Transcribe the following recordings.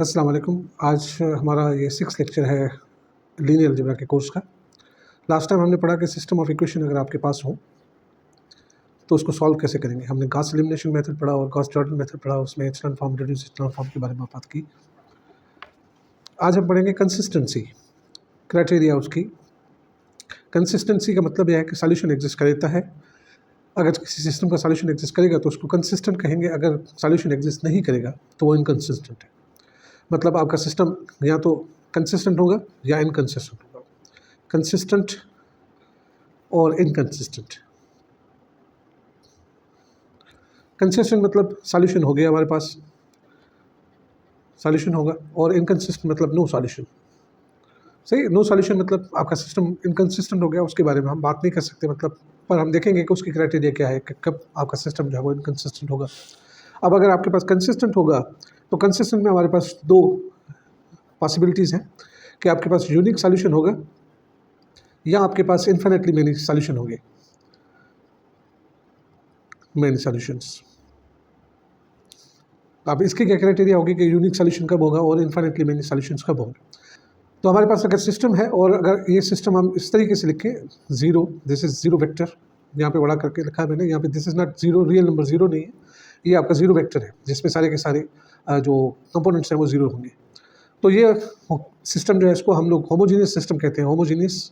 अस्सलाम वालेकुम। आज हमारा ये 6th लेक्चर है लीनियर अलजेब्रा के कोर्स का। लास्ट टाइम हमने पढ़ा कि सिस्टम ऑफ इक्वेशन अगर आपके पास हो तो उसको सॉल्व कैसे करेंगे। हमने गॉस एलिमिनेशन मेथड पढ़ा और गॉस जॉर्डन मेथड पढ़ा, उसमें echelon form, reduce echelon form के बारे में बात की। आज हम पढ़ेंगे कंसिस्टेंसी क्राइटेरिया। उसकी कंसिस्टेंसी का मतलब यह है कि सॉल्यूशन एग्जिस्ट करता है। अगर किसी सिस्टम का सॉल्यूशन एग्जिस्ट करेगा तो उसको कंसिस्टेंट कहेंगे, अगर सॉल्यूशन एग्जिस्ट नहीं करेगा तो वो इनकंसिस्टेंट है। मतलब आपका सिस्टम या तो कंसिस्टेंट होगा या इनकंसिस्टेंट होगा। कंसिस्टेंट और इनकंसिस्टेंट। कंसिस्टेंट मतलब सॉल्यूशन हो गया हमारे पास, सॉल्यूशन होगा, और इनकंसिस्टेंट मतलब नो सॉल्यूशन। सही, नो सॉल्यूशन मतलब आपका सिस्टम इनकंसिस्टेंट हो गया, उसके बारे में हम बात नहीं कर सकते। मतलब पर हम देखेंगे कि उसकी क्राइटेरिया क्या है कि कब आपका सिस्टम जो है वो इनकंसिस्टेंट होगा। अब अगर आपके पास कंसिस्टेंट होगा तो कंसिस्टेंट में हमारे पास दो पॉसिबिलिटीज़ हैं कि आपके पास यूनिक सॉल्यूशन होगा या आपके पास इन्फिनिटली मेनी सॉल्यूशन होंगे, मेनी सॉल्यूशंस। अब इसकी क्या क्राइटेरिया होगी कि यूनिक सॉल्यूशन कब होगा और इन्फिनिटली मेनी सॉल्यूशंस कब होंगे। तो हमारे पास अगर सिस्टम है और अगर ये सिस्टम हम इस तरीके से लिखें, zero, this is zero vector, यहाँ पे बड़ा करके लिखा है मैंने, यहाँ पे this is not zero, real number zero नहीं है, ये आपका ज़ीरो वेक्टर है जिसमें सारे के सारे जो कंपोनेंट्स हैं वो ज़ीरो होंगे। तो ये सिस्टम जो है इसको हम लोग होमोजीनियस सिस्टम कहते हैं, homogeneous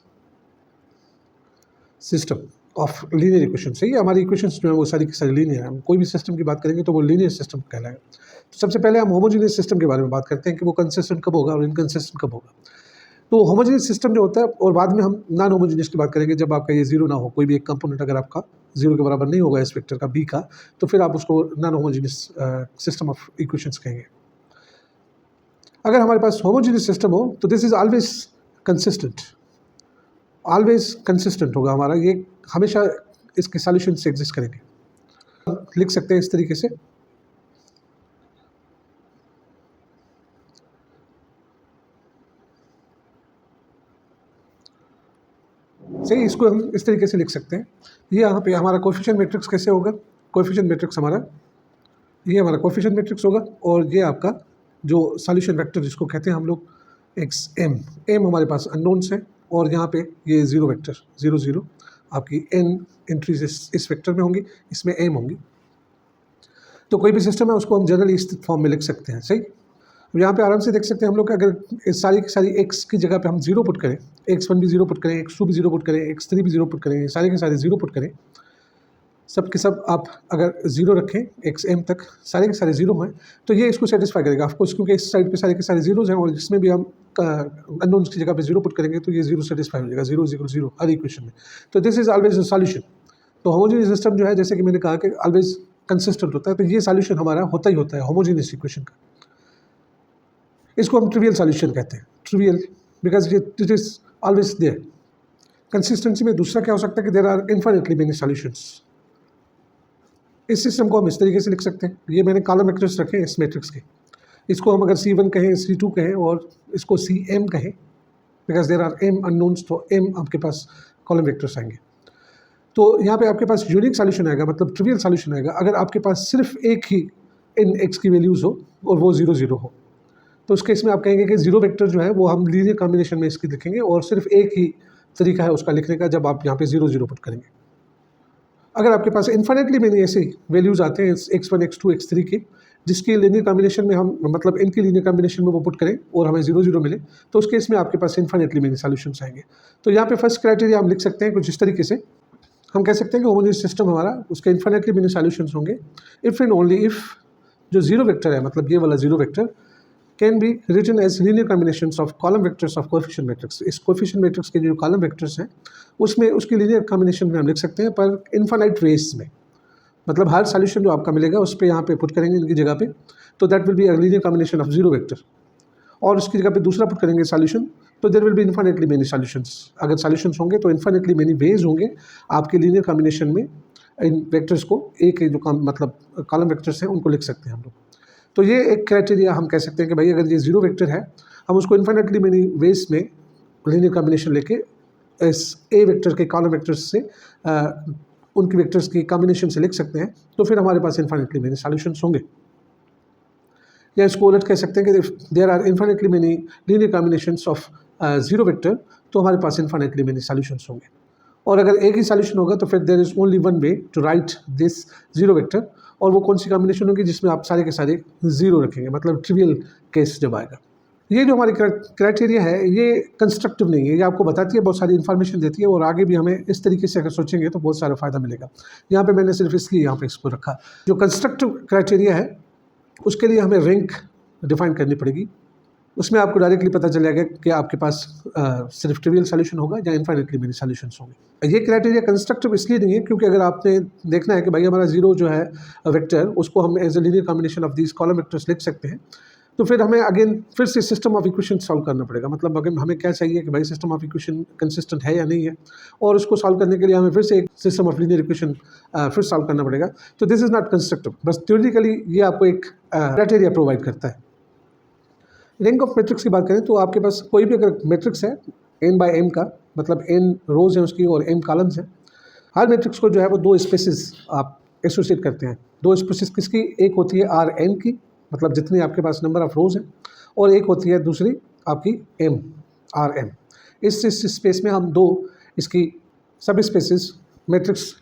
system of linear equation. सही है, हमारी इक्वेशंस जो है वो सारी की सारी लीनियर है। हम कोई भी सिस्टम की बात करेंगे तो वो लीनियर सिस्टम कहलाएगा। तो सबसे पहले हम होमोजीनियस सिस्टम के बारे में बात करते हैं कि वो कंसिस्टेंट कब होगा और इनकंसिस्टेंट कब होगा। तो होमोजीनियस सिस्टम जो होता है, और बाद में हम नॉन होमोजीनियस की बात करेंगे जब आपका ये जीरो ना हो, कोई भी एक कंपोनेंट अगर आपका जीरो के बराबर नहीं होगा इस वेक्टर का बी का, तो फिर आप उसको non homogeneous system of equations कहेंगे। अगर हमारे पास होमोजीनियस सिस्टम हो तो this is always consistent, always consistent होगा हमारा, ये हमेशा इसके सॉल्यूशन से एग्जिस्ट करेंगे। लिख सकते हैं इस तरीके से, सही, इसको हम इस तरीके से लिख सकते हैं। ये यहाँ पे हमारा कोएफिशिएंट मैट्रिक्स कैसे होगा, कोएफिशिएंट मैट्रिक्स हमारा, ये हमारा कोएफिशिएंट मैट्रिक्स होगा, और ये आपका जो सॉल्यूशन वेक्टर जिसको कहते हैं हम लोग एक्स एम, एम हमारे पास अननोन्स है, और यहाँ पे ये जीरो वेक्टर, जीरो जीरो आपकी एन एंट्रीज इस वेक्टर में होंगी, इसमें एम होंगी। तो कोई भी सिस्टम है उसको हम जनरली इस फॉर्म में लिख सकते हैं। सही, अब यहाँ पे आराम से देख सकते हैं हम लोग, अगर इस सारी की सारी एक्स की जगह पे हम जीरो पुट करें, x1 भी जीरो पुट करें, x2 भी जीरो पुट करें, x3 भी जीरो पुट करें, सारे के सारे जीरो पुट करें, सब के सब आप अगर जीरो रखें xm तक, सारे के सारे जीरो हैं, तो ये इसको सेटिस्फाई करेगा ऑफकोर्स, क्योंकि इस साइड पे सारे के सारे जीरोज हैं और इसमें भी हम अननोन्स की जगह पे जीरो पुट करेंगे तो ये जीरो सेटिस्फाई हो जाएगा, zero is equal zero her equation में। तो this is always a solution. तो होमोजेनियस सिस्टम जो है, जैसे कि मैंने कहा कि ऑलवेज कंसिस्टेंट होता है, तो ये सॉल्यूशन हमारा होता ही होता है होमोजेनियस इक्वेशन का। इसको हम ट्रिवियल सॉल्यूशन कहते हैं, trivial, because it is always there. Consistency में दूसरा क्या हो सकता है कि there are infinitely many solutions. इस सिस्टम को हम इस तरीके से लिख सकते हैं, ये मैंने कॉलम वेक्टर्स रखे हैं इस मैट्रिक्स के, इसको हम अगर C1 कहें, C2 कहें और इसको Cm कहें, because there are m unknowns, तो m आपके पास कॉलम वेक्टर्स आएंगे। तो यहाँ पे आपके पास यूनिक सॉल्यूशन आएगा, मतलब ट्रिवियल सॉल्यूशन आएगा, अगर आपके पास सिर्फ एक ही इन x की वैल्यूज़ हो और वो जीरो जीरो हो। तो उस केस में आप कहेंगे कि जीरो वेक्टर जो है वो हम लीनियर कॉम्बिनेशन में इसकी लिखेंगे, और सिर्फ एक ही तरीका है उसका लिखने का, जब आप यहाँ पे जीरो जीरो पुट करेंगे। अगर आपके पास इन्फिनिटली मेनी ऐसे वैल्यूज़ आते हैं x1, x2, x3 के, जिसकी लीनियर कॉम्बिनेशन में हम, मतलब इनकी लीनियर कॉम्बिनेशन में वो पुट करें और हमें जीरो जीरो मिले, तो उस केस में आपके पास इन्फिनिटली मेनी सॉल्यूशंस आएंगे। तो यहाँ पे फर्स्ट क्राइटेरिया हम लिख सकते हैं कुछ इस तरीके से, हम कह सकते हैं कि होमोजेनियस सिस्टम हमारा, उसके इन्फिनिटली मेनी सॉल्यूशंस होंगे इफ़ एंड ओनली इफ़ जो जीरो वेक्टर है, मतलब ये वाला zero vector can be written as linear combinations of column vectors of coefficient matrix. इस कोएफिशिएंट मैट्रिक्स के जो कॉलम वेक्टर्स हैं उसमें उसकी लीनियर कॉम्बिनेशन में हम लिख सकते हैं, पर इनफाइनाइट वेज में, मतलब हर सॉल्यूशन जो आपका मिलेगा उस पर यहाँ पे पुट करेंगे इनकी जगह पे, तो that will be a linear combination of zero vector, और उसकी जगह पे दूसरा पुट करेंगे सॉल्यूशन, तो there will be infinitely many solutions. अगर सॉल्यूशंस होंगे तो इन्फिनिटली मेनी वेज होंगे आपके लीनियर कॉम्बिनेशन में, इन वेक्टर्स को, एक जो मतलब कॉलम वेक्टर्स हैं उनको लिख सकते हैं हम लोग। तो ये एक क्राइटेरिया हम कह सकते हैं कि भाई अगर ये जीरो वेक्टर है, हम उसको इन्फिनिटली मेनी वेज में लीनियर कॉम्बिनेशन लेके इस ए वेक्टर के कॉलम वेक्टर्स से उनकी वेक्टर्स की कॉम्बिनेशन से लिख सकते हैं, तो फिर हमारे पास इन्फिनिटली मेनी सॉल्यूशंस होंगे। या इसको उलट कह सकते हैं कि there are infinitely many linear combinations of zero vector, तो हमारे पास इन्फिनिटली मेनी सॉल्यूशंस होंगे। और अगर एक ही सॉल्यूशन होगा तो फिर there is only one way to write this zero vector, और वो कौन सी कॉम्बिनेशन होगी जिसमें आप सारे के सारे जीरो रखेंगे, मतलब ट्रिवियल केस जब आएगा। ये जो हमारी क्राइटेरिया है ये कंस्ट्रक्टिव नहीं है, ये आपको बताती है, बहुत सारी इन्फॉर्मेशन देती है, और आगे भी हमें इस तरीके से अगर सोचेंगे तो बहुत सारा फ़ायदा मिलेगा। यहाँ पे मैंने सिर्फ इसलिए यहाँ पे इसको रखा। जो कंस्ट्रक्टिव क्राइटेरिया है उसके लिए हमें रैंक डिफाइन करनी पड़ेगी। उसमें आपको डायरेक्टली पता चल जाएगा कि आपके पास सिर्फ ट्रिवियल सॉल्यूशन होगा या इनफाइनाइटली मेनी सॉल्यूशंस होंगे। ये क्राइटेरिया कंस्ट्रक्टिव इसलिए नहीं है क्योंकि अगर आपने देखना है कि भाई हमारा जीरो जो है वेक्टर, उसको हम as a linear combination of these column vectors लिख सकते हैं, तो फिर हमें अगेन फिर से सिस्टम ऑफ इक्वेशन सॉल्व करना पड़ेगा। मतलब अगर हमें क्या चाहिए कि भाई सिस्टम ऑफ इक्वेशन कंसिस्टेंट है या नहीं है, और उसको सॉल्व करने के लिए हमें फिर से एक सिस्टम ऑफ लीनियर इक्वेशन फिर सॉल्व करना पड़ेगा। तो दिस इज़ नॉट कंस्ट्रक्टिव, बस थ्योरेटिकली ये आपको एक क्राइटेरिया प्रोवाइड करता है। रैंक ऑफ मैट्रिक्स की बात करें तो आपके पास कोई भी अगर मैट्रिक्स है n बाय m का, मतलब n रोज हैं उसकी और m कॉलम्स हैं, हर मैट्रिक्स को जो है वो दो स्पेसेस आप एसोसिएट करते हैं। दो स्पेसेस किसकी? एक होती है Rn की, मतलब जितनी आपके पास नंबर ऑफ रोज हैं, और एक होती है दूसरी आपकी m Rn। इस स्पेस में हम दो इसकी subspaces matrix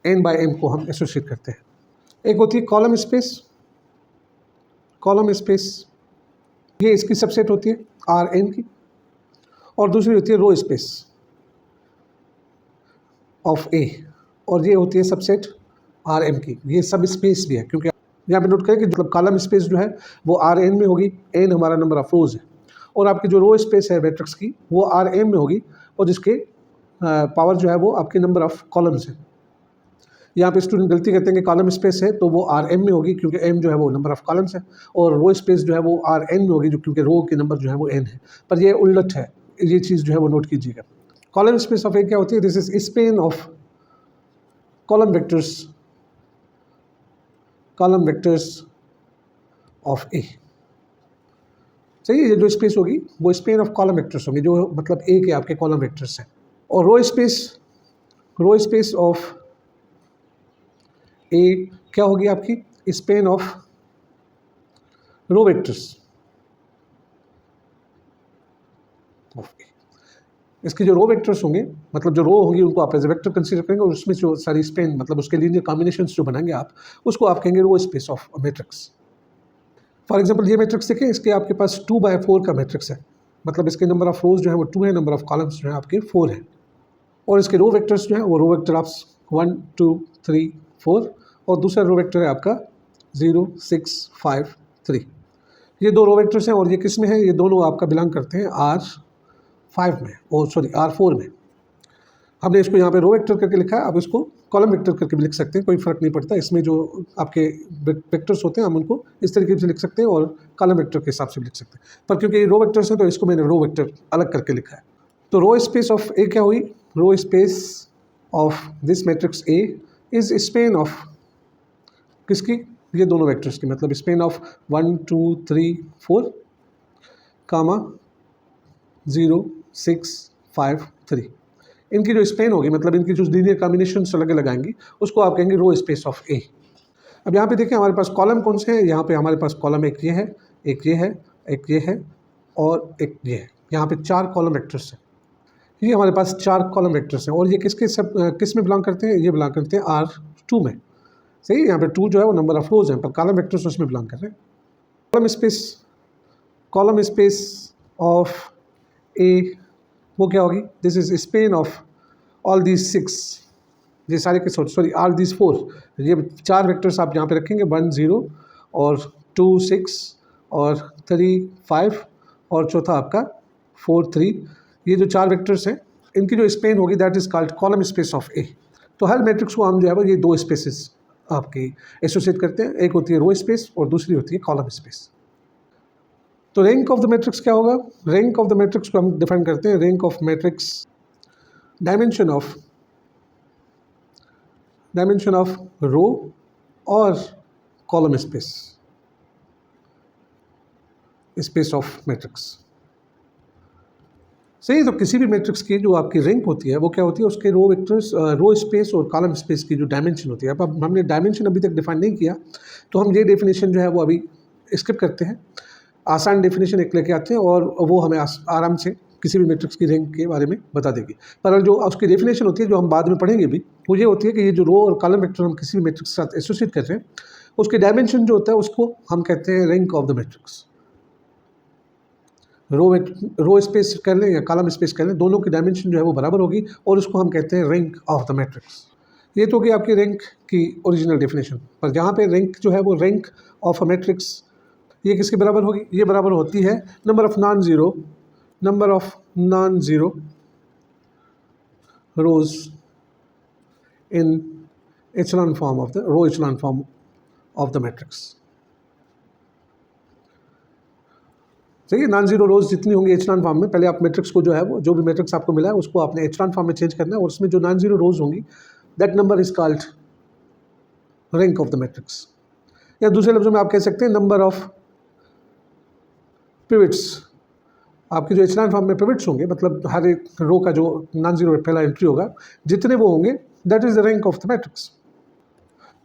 n by m को हम एसोसिएट करते हैं। एक होती है कॉलम स्पेस, कॉलम स्पेस ये इसकी सबसेट होती है Rn की, और दूसरी होती है रो स्पेस ऑफ A, और ये होती है सबसेट Rm की। ये सब स्पेस भी है क्योंकि यहाँ पे नोट करें कि मतलब कॉलम स्पेस जो है वो Rn में होगी, n हमारा नंबर ऑफ रोज है, और आपकी जो रो स्पेस है मैट्रिक्स की वो Rm में होगी, और जिसके पावर जो है वो आपके नंबर ऑफ कॉलम्स है। यहाँ पे स्टूडेंट गलती करते हैं कि कॉलम स्पेस है तो वो Rm में होगी क्योंकि m जो है वो नंबर ऑफ कॉलम्स है, और रो स्पेस जो है वो Rn में होगी जो क्योंकि रो के नंबर जो है वो n है। पर ये उलट है, ये चीज़ जो है वो नोट कीजिएगा। कॉलम स्पेस ऑफ ए क्या होती है? This is span of column vectors, column vectors of A. सही है, ये जो स्पेस होगी वो स्पेन ऑफ कॉलम वेक्टर्स होंगे, जो मतलब ए के आपके कॉलम वेक्टर्स हैं। और रो स्पेस ऑफ ए क्या होगी आपकी? Span of row vectors of A. इसके जो रो वेक्टर्स होंगे, मतलब जो रो होंगी उनको आप एज ए वेक्टर कंसीडर करेंगे, और उसमें जो सारी स्पेन मतलब उसके लीनियर कॉम्बिनेशंस जो बनाएंगे आप, उसको आप कहेंगे row space of matrix. For example ये मैट्रिक्स देखिए, इसके आपके पास 2/4 का मैट्रिक्स है, मतलब इसके नंबर ऑफ रोज जो है वो 2 है, नंबर ऑफ कॉलम्स जो है आपके 4 है, और इसके रो वेक्टर्स जो है वो रो वेक्टर ऑफ 1 2 3 4, और दूसरा रो वेक्टर है आपका 0 6 5 3। ये दो रो वेक्टर्स हैं, और ये किस में है? ये दोनों आपका बिलोंग करते हैं R5 में, R4 में। हमने इसको यहाँ पे रो वेक्टर करके लिखा है, अब इसको कॉलम वेक्टर करके भी लिख सकते हैं, कोई फ़र्क नहीं पड़ता। इसमें जो आपके वेक्टर्स होते हैं हम उनको इस तरीके से लिख सकते हैं, और कॉलम वेक्टर के हिसाब से भी लिख सकते हैं, पर क्योंकि ये रो वेक्टर्स हैं तो इसको मैंने रो वेक्टर अलग करके लिखा है। तो रो स्पेस ऑफ ए क्या हुई? Row space of this matrix A is span of किसकी? ये दोनों वेक्टर्स की, मतलब स्पेन ऑफ 1 2 3 4 कामा 0 6 5 3। इनकी जो स्पेन होगी, मतलब इनकी जो लीनियर कॉम्बिनेशन अलग अलग आएंगी, उसको आप कहेंगे रो स्पेस ऑफ ए। अब यहाँ पे देखिए हमारे पास कॉलम कौन से हैं? यहाँ पे हमारे पास कॉलम एक ये है, एक ये है, एक ये है, और एक ये है। यहाँ पे 4 कॉलम वेक्टर्स हैं। ये हमारे पास 4 कॉलम वेक्टर्स हैं, और ये किस में बिलोंग करते हैं? ये बिलोंग करते हैं R2 में। सही है, यहाँ पे 2 जो है वो नंबर ऑफ रोज हैं, पर कॉलम वेक्टर्स उसमें बिलोंग कर रहे हैं। कॉलम स्पेस ऑफ ए वो क्या होगी? This is span of all these 6, ये सारे के सॉरी ऑल दीज 4। ये 4 वेक्टर्स आप यहाँ पे रखेंगे, 1 0 और 2 6 और 3 5 और चौथा आपका 4 3। ये जो 4 वेक्टर्स हैं इनकी जो स्पेन होगी that is called column space of A. तो हर मैट्रिक्स को हम जो है वो ये 2 स्पेसेस आपकी एसोसिएट करते हैं, एक होती है रो स्पेस और दूसरी होती है कॉलम स्पेस। तो रैंक ऑफ द मैट्रिक्स क्या होगा? रैंक ऑफ द मैट्रिक्स को हम डिफाइन करते हैं, rank of matrix dimension of row और कॉलम स्पेस ऑफ मैट्रिक्स। सही, तो किसी भी मैट्रिक्स की जो आपकी रैंक होती है वो क्या होती है? उसके रो वेक्टर्स, रो स्पेस और कॉलम स्पेस की जो डायमेंशन होती है। अब हमने डायमेंशन अभी तक डिफाइन नहीं किया, तो हम ये डेफिनेशन जो है वो अभी स्किप करते हैं, आसान डेफिनेशन एक लेके आते हैं और वो हमें आराम से किसी भी मैट्रिक्स की रैंक के बारे में बता देगी। पर जो उसकी डेफिनेशन होती है, जो हम बाद में पढ़ेंगे भी, वो ये होती है कि ये जो रो और कॉलम वेक्टर हम किसी भी मैट्रिक्स के साथ एसोसिएट कर रहे हैं, उसके डायमेंशन जो होता है उसको हम कहते हैं rank of the matrix. Row space कर लें या कॉलम स्पेस कर लें, दोनों की डायमेंशन जो है वो बराबर होगी और उसको हम कहते हैं रैंक ऑफ द मैट्रिक्स। ये तो कि आपकी रैंक की ओरिजिनल डेफिनेशन। पर जहाँ पे रैंक जो है वो रैंक ऑफ अ मैट्रिक्स, ये किसके बराबर होगी? ये बराबर होती है number of non zero rows in echelon form of the row echelon form of the matrix. सही है, नॉन जीरो रोज जितनी होंगी एचलॉन फॉर्म में, पहले आप मैट्रिक्स को जो है वो जो भी मैट्रिक्स आपको मिला है उसको आपने एचलॉन फॉर्म में चेंज करना है और उसमें जो नॉन जीरो रोज होंगी that number is called rank of the matrix. या दूसरे लफ्जों में आप कह सकते हैं नंबर ऑफ पिवट्स। आपके जो एचलॉन फॉर्म में पिवट्स होंगे, मतलब हर एक रो का जो नॉन जीरो पहला एंट्री होगा, जितने वो होंगे that is the rank of the matrix.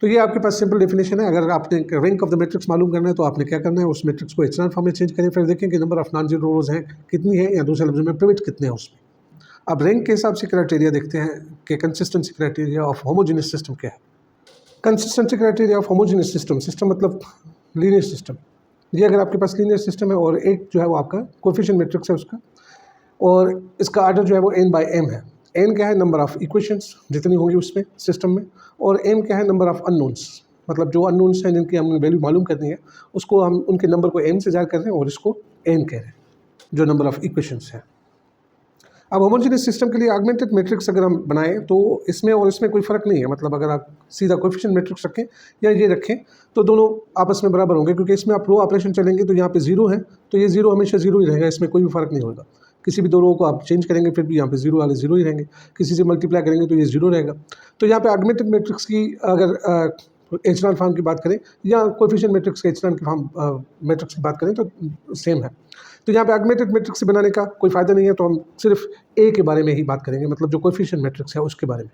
तो ये आपके पास सिंपल डेफिनेशन है। अगर आपने रैंक ऑफ द मैट्रिक्स मालूम करना है तो आपने क्या करना है, उस मैट्रिक्स को एचलॉन फॉर्म में चेंज करें, फिर देखें कि नंबर ऑफ नॉन जीरो रोज हैं कितनी है, या दूसरे लफ्जों में पिवट कितने हैं उसमें। अब रैंक के हिसाब से क्राइटेरिया देखते हैं कि consistency criteria of homogeneous system क्या है। Consistency criteria of homogeneous system मतलब लीनियर सिस्टम। ये अगर आपके पास लीनियर सिस्टम है और एक जो है वो आपका कोएफिशिएंट मैट्रिक्स है उसका, और इसका आर्डर जो है वो n/m है। n क्या है? नंबर ऑफ इक्वेशंस जितनी होंगी उसमें सिस्टम में, और m क्या है? नंबर ऑफ अननोन्स, मतलब जो अननोन्स हैं जिनकी हमें वैल्यू मालूम करनी है उसको हम उनके नंबर को m से ज़ाहिर कर रहे हैं और इसको n कह रहे हैं, जो नंबर ऑफ इक्वेशंस है। अब होमोजेनियस सिस्टम के लिए ऑगमेंटेड मैट्रिक्स अगर हम बनाएं तो इसमें और इसमें कोई फ़र्क नहीं है। मतलब अगर आप सीधा कोएफिशिएंट मैट्रिक्स रखें या ये रखें तो दोनों आपस में बराबर होंगे, क्योंकि इसमें आप रो ऑपरेशन चलेंगे तो यहाँ पे जीरो है तो ये जीरो हमेशा जीरो ही रहेगा, इसमें कोई भी फ़र्क नहीं होगा। किसी भी दो रो को आप चेंज करेंगे फिर भी यहाँ पे जीरो वाले जीरो ही रहेंगे, किसी से मल्टीप्लाई करेंगे तो ये जीरो रहेगा। तो यहाँ पे ऑगमेंटेड मैट्रिक्स की अगर एचलॉन फॉर्म की बात करें या कोएफिशिएंट मैट्रिक्स के एचलॉन की फॉर्म मैट्रिक्स की बात करें तो सेम है। तो यहाँ पे ऑगमेंटेड मैट्रिक्स से बनाने का कोई फ़ायदा नहीं है, तो हम सिर्फ ए के बारे में ही बात करेंगे, मतलब जो कोएफिशिएंट मैट्रिक्स है उसके बारे में।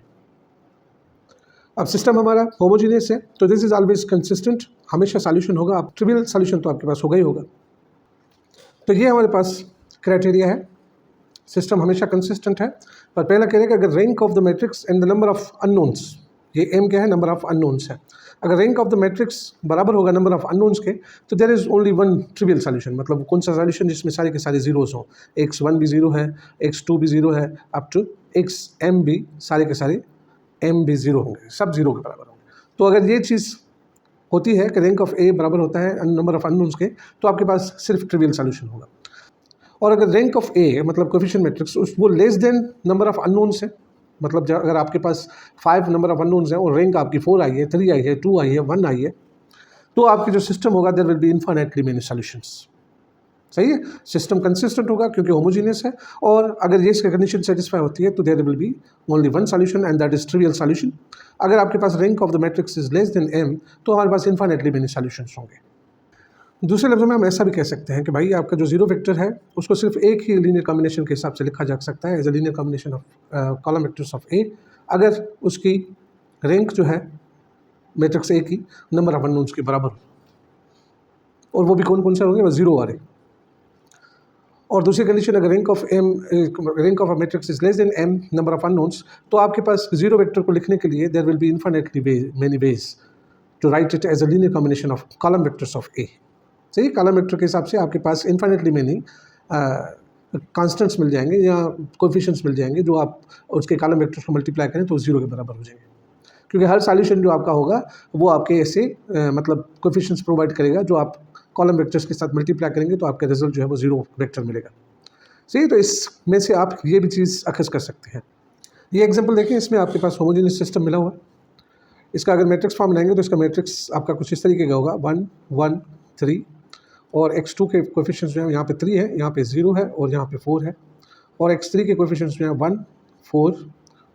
अब सिस्टम हमारा होमोजेनियस है तो दिस इज ऑलवेज कंसिस्टेंट, हमेशा सॉल्यूशन होगा। अब ट्रिवियल सॉल्यूशन तो आपके पास होगा ही होगा। तो ये हमारे पास क्राइटेरिया है, सिस्टम हमेशा कंसिस्टेंट है। पर पहला कह रहे हैं कि अगर rank of the matrix and the number of unknowns, ये एम क्या है? नंबर ऑफ अननोन्स है। अगर रैंक ऑफ द मैट्रिक्स बराबर होगा नंबर ऑफ अननोन्स के तो there is only one trivial solution. मतलब कौन सा सॉल्यूशन जिसमें सारे के सारे जीरोस हों, x1 भी जीरो है, x2 भी जीरो है, अप टू xm भी सारे के सारे m भी जीरो होंगे, सब जीरो के बराबर होंगे। तो अगर ये चीज़ होती है कि रैंक ऑफ ए बराबर होता है नंबर ऑफ अननोन्स के, तो आपके पास सिर्फ ट्रिवियल सॉल्यूशन होगा। और अगर रैंक ऑफ ए मतलब कोएफिशिएंट मैट्रिक्स वो less than number of unknowns है, मतलब अगर आपके पास 5 नंबर ऑफ अननोन्स हैं और रैंक आपकी 4 आई है, 3 आई है, 2 आई है, 1 आई है, तो आपकी जो सिस्टम होगा there will be infinitely many solutions. सही है, सिस्टम कंसिस्टेंट होगा क्योंकि होमोजेनियस है, और अगर ये इसकी कंडीशन सेटिस्फाई होती है तो there will be only one solution and that is trivial solution. अगर आपके पास rank of the matrix is less than m तो हमारे पास इनफाइनाइटली मेनी सॉल्यूशंस होंगे। दूसरे लफ्ज़ों में हम ऐसा भी कह सकते हैं कि भाई आपका जो जीरो वेक्टर है उसको सिर्फ एक ही लीनियर कॉम्बिनेशन के हिसाब से लिखा जा सकता है, as a linear combination of column vectors of A, अगर उसकी रैंक जो है मैट्रिक्स ए की नंबर ऑफ अननोन्स के बराबर हो, और वो भी कौन कौन से होंगे? वो जीरो वाले। और दूसरी कंडीशन अगर rank of a matrix is less than m number of unknowns, तो आपके पास जीरो वेक्टर को लिखने के लिए there will be infinitely many ways to write it as a linear combination of column vectors of A. सही, column vector के हिसाब से आपके पास इनफाइनाइटली मेनी कांस्टेंट्स मिल जाएंगे या कोएफिशिएंट्स मिल जाएंगे जो आप उसके कॉलम वेक्टर्स को मल्टीप्लाई करें तो जीरो के बराबर हो जाएंगे, क्योंकि हर सॉल्यूशन जो आपका होगा वो आपके ऐसे मतलब कोएफिशिएंट्स प्रोवाइड करेगा जो आप कॉलम वेक्टर्स के साथ मल्टीप्लाई करेंगे तो आपका रिजल्ट जो है वो जीरो वेक्टर मिलेगा। सही, तो इसमें से आप ये भी चीज़ अखज़ कर सकते हैं। ये एग्जांपल देखें, इसमें आपके पास होमोजेनियस सिस्टम मिला हुआ है। इसका अगर मैट्रिक्स फॉर्म बनाएंगे तो इसका मैट्रिक्स आपका कुछ इस तरीके का होगा 1 1 3, और x2 के कोएफिशिएंट्स जो है यहाँ पे 3 है, यहाँ पे 0 है और यहाँ पे 4 है, और x3 के कोएफिशिएंट्स जो है 1 4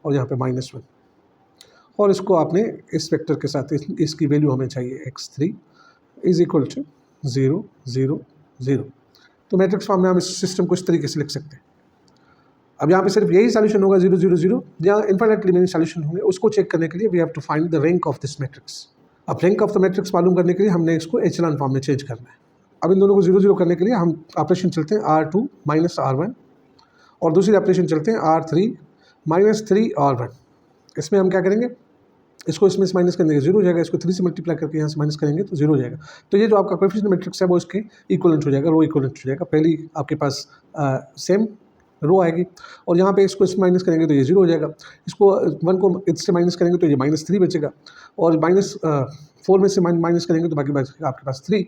और यहाँ पे -1, और इसको आपने इस वेक्टर के साथ इसकी वैल्यू हमें चाहिए x3 इज इक्वल टू 0 0 0। तो मैट्रिक्स फॉर्म में हम इस सिस्टम को इस तरीके से लिख सकते हैं। अब यहाँ पे सिर्फ यही सॉल्यूशन होगा 0 0 0, या इनफाइनाइटली मेनी सॉल्यूशन होंगे। उसको चेक करने के लिए we have to find the rank of this matrix. अब रैंक ऑफ द मैट्रिक्स मालूम करने के लिए हमने इसको एचलॉन फॉर्म में चेंज करना है। अब इन दोनों को 0 0 करने के लिए हम ऑपरेशन चलते हैं R2 माइनस R1 और दूसरी ऑपरेशन चलते हैं R3 माइनस 3 R1। इसमें हम क्या करेंगे, इसको इसमें से माइनस करने के 0 हो जाएगा, इसको 3 से मल्टीप्लाई करके यहाँ से माइनस करेंगे तो 0 हो जाएगा। तो ये जो आपका कोएफिशिएंट मैट्रिक्स है वो इसके इक्वलेंट हो जाएगा, रो इक्वलेंट हो जाएगा। पहली आपके पास सेम रो आएगी और यहाँ पे इसको इसमें माइनस करेंगे तो ये 0 हो जाएगा, इसको 1 को इससे माइनस करेंगे तो ये -3 बचेगा और -4 में से माइनस करेंगे तो बाकी बचेगा आपके पास 3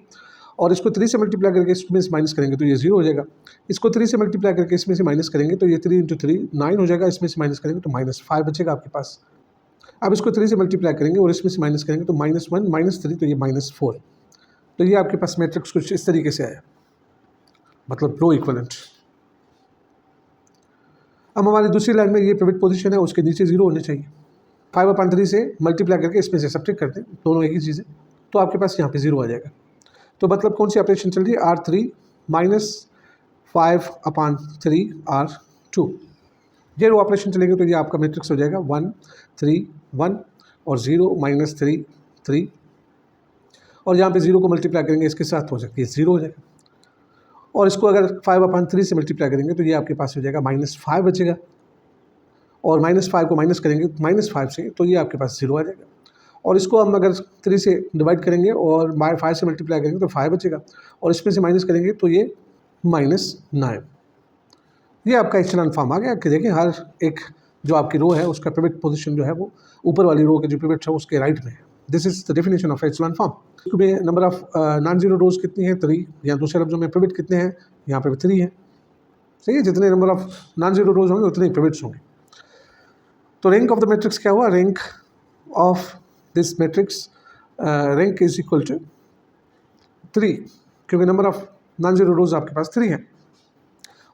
और इसको 3 से मल्टीप्लाई करके इसमें से माइनस करेंगे तो ये 0 हो जाएगा, इसको 3 से मल्टीप्लाई करके इसमें से माइनस करेंगे तो ये 3 × 3 9 हो जाएगा, इसमें से माइनस करेंगे तो -5 बचेगा आपके पास। अब इसको 3 से मल्टीप्लाई करेंगे और इसमें से माइनस करेंगे तो -1 -3 तो ये -4। तो ये आपके पास मैट्रिक्स कुछ इस तरीके से आया, मतलब रो इक्वलेंट। अब हमारी दूसरी लाइन में ये पिवट पोजीशन है, उसके नीचे 0 होने चाहिए। 5/3 से मल्टीप्लाई करके इसमें से सब्ट्रैक्ट करते हैं, दोनों एक ही चीज़ है, तो आपके पास यहाँ पे 0 आ जाएगा। तो मतलब कौन सी ऑपरेशन चल रही है, R3 माइनस 5/3 R2। ये रो ऑपरेशन चलेंगे तो ये आपका मैट्रिक्स हो जाएगा 1 3 1 और 0 -3 3 और यहाँ पे 0 को मल्टीप्लाई करेंगे इसके साथ हो सकती है 0 हो जाएगा और इसको अगर 5/3 से मल्टीप्लाई करेंगे तो ये आपके पास हो जाएगा -5 बचेगा और -5 को माइनस करेंगे -5 से तो ये आपके पास 0 आ जाएगा और इसको हम अगर 3 से डिवाइड करेंगे और 5 से मल्टीप्लाई करेंगे तो 5 बचेगा और इसमें से माइनस करेंगे तो ये -9। ये आपका एक्चुअल फॉर्म आ गया कि देखिए हर एक जो आपकी रो है उसका पिवट पोजीशन जो है वो ऊपर वाली रो के जो पिवट है उसके राइट में है। This is the definition of actual form. इसमें number of non zero rows कितनी है, 3, या दूसरे लफ्जों में पिवट कितने हैं, यहाँ पे 3 है। सही है, जितने नंबर ऑफ नॉन जीरो रोज होंगे उतने ही पिवट्स होंगे। तो रैंक ऑफ द मैट्रिक्स क्या हुआ, rank of this matrix rank is equal to 3, क्योंकि number of non zero rows आपके पास 3 है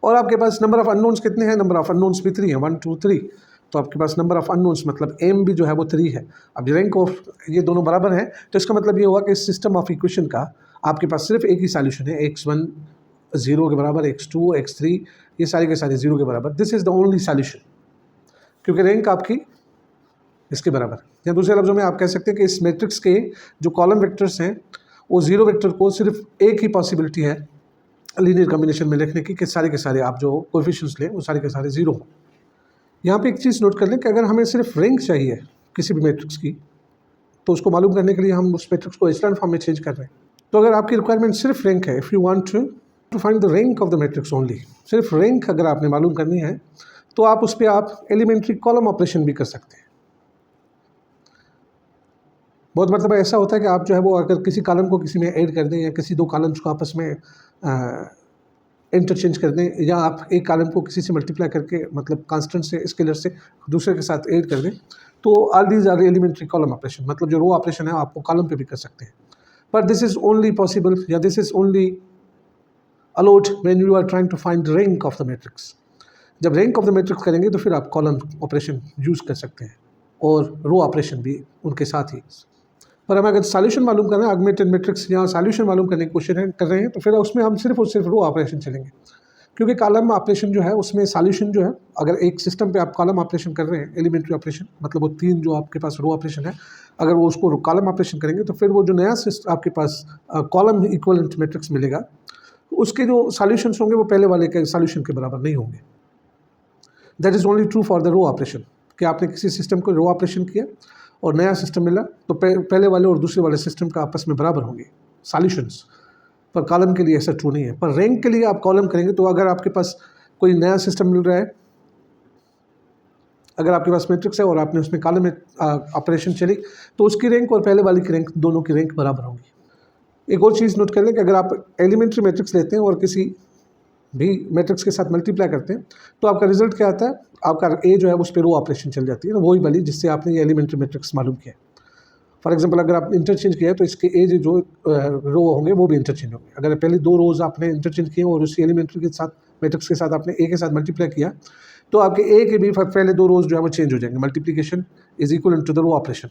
और आपके पास नंबर ऑफ अननोन्स कितने हैं, नंबर ऑफ अननोन्स भी 3 है, 1 2 3। तो आपके पास नंबर ऑफ अननोन्स मतलब एम भी जो है वो 3 है। अब रैंक ऑफ ये दोनों बराबर हैं तो इसका मतलब ये हुआ कि इस सिस्टम ऑफ इक्वेशन का आपके पास सिर्फ एक ही सॉल्यूशन है, x1 0 के बराबर, x2 x3 ये सारे के सारे 0 के बराबर। This is the only solution, क्योंकि रैंक आपकी इसके बराबर। या दूसरे लफ्जों में आप कह सकते हैं कि इस मैट्रिक्स के जो कॉलम वेक्टर्स हैं वो 0 वेक्टर को सिर्फ एक ही पॉसिबिलिटी है लीनियर कॉम्बिनेशन में लिखने की कि सारे के सारे आप जो कोएफिशिएंट्स लें वो सारे के सारे 0 हों। यहाँ पे एक चीज़ नोट कर लें कि अगर हमें सिर्फ रैंक चाहिए किसी भी मैट्रिक्स की तो उसको मालूम करने के लिए हम उस मैट्रिक्स को एचेलॉन फॉर्म में चेंज कर रहे हैं। तो अगर आपकी रिक्वायरमेंट सिर्फ रैंक है, if you want to find the rank of the matrix only, सिर्फ रैंक अगर आपने मालूम करनी है तो आप उस पर आप एलिमेंट्री कॉलम ऑपरेशन भी कर सकते हैं। बहुत मतलब ऐसा होता है कि आप जो है वो अगर किसी कॉलम को किसी में ऐड कर दें या किसी दो कॉलम्स को आपस में इंटरचेंज कर दें या आप एक कॉलम को किसी से मल्टीप्लाई करके मतलब कांस्टेंट से स्केलर से दूसरे के साथ ऐड कर दें, तो all these are elementary column operation, मतलब जो रो ऑपरेशन है आपको कॉलम पे भी कर सकते हैं। पर दिस इज़ ओनली पॉसिबल या this is only allowed when you are trying to find rank of the matrix. जब रैंक ऑफ द मैट्रिक्स करेंगे तो फिर आप कॉलम ऑपरेशन यूज़ कर सकते हैं और रो ऑपरेशन भी उनके साथ ही। पर हम अगर सॉल्यूशन मालूम कर रहे हैं, ऑगमेंटेड मैट्रिक्स या सॉल्यूशन मालूम करने की कोशिश कर रहे हैं, तो फिर उसमें हम सिर्फ और सिर्फ रो ऑपरेशन चलेंगे, क्योंकि कॉलम ऑपरेशन जो है उसमें सॉल्यूशन जो है, अगर एक सिस्टम पे आप कॉलम ऑपरेशन कर रहे हैं एलिमेंट्री ऑपरेशन, मतलब वो 3 जो आपके पास रो ऑपरेशन है, अगर वो उसको कॉलम ऑपरेशन करेंगे तो फिर वो जो नया आपके पास कॉलम इक्विवेलेंट मैट्रिक्स मिलेगा उसके जो सॉल्यूशंस होंगे वो पहले वाले के सॉल्यूशन के बराबर नहीं होंगे। That is only true for the row operation, कि आपने किसी सिस्टम को रो ऑपरेशन किया और नया सिस्टम मिला तो पहले वाले और दूसरे वाले सिस्टम का आपस में बराबर होंगे सॉल्यूशंस। पर कॉलम के लिए ऐसा ट्रू नहीं है। पर रैंक के लिए आप कॉलम करेंगे तो अगर आपके पास कोई नया सिस्टम मिल रहा है, अगर आपके पास मैट्रिक्स है और आपने उसमें कॉलम में ऑपरेशन चली तो उसकी रैंक और पहले वाली की रैंक दोनों की रैंक बराबर होंगी। एक और चीज़ नोट कर लें कि अगर आप एलिमेंट्री मैट्रिक्स लेते हैं और किसी भी मैट्रिक्स के साथ मल्टीप्लाई करते हैं तो आपका रिजल्ट क्या आता है, आपका ए जो है उस पर रो ऑपरेशन चल जाती है ना, वही वाली जिससे आपने ये एलिमेंट्री मैट्रिक्स मालूम किया। फॉर एग्जांपल अगर आप इंटरचेंज किया तो इसके ए जो रो होंगे वो भी इंटरचेंज होंगे। अगर पहले 2 रोज आपने इंटरचेंज किए और उसी एलिमेंट्री के साथ मैट्रिक्स के साथ आपने ए के साथ मल्टीप्लाई किया तो आपके ए के भी पहले 2 रोज जो है वो चेंज हो जाएंगे। Multiplication is equal to the row operation.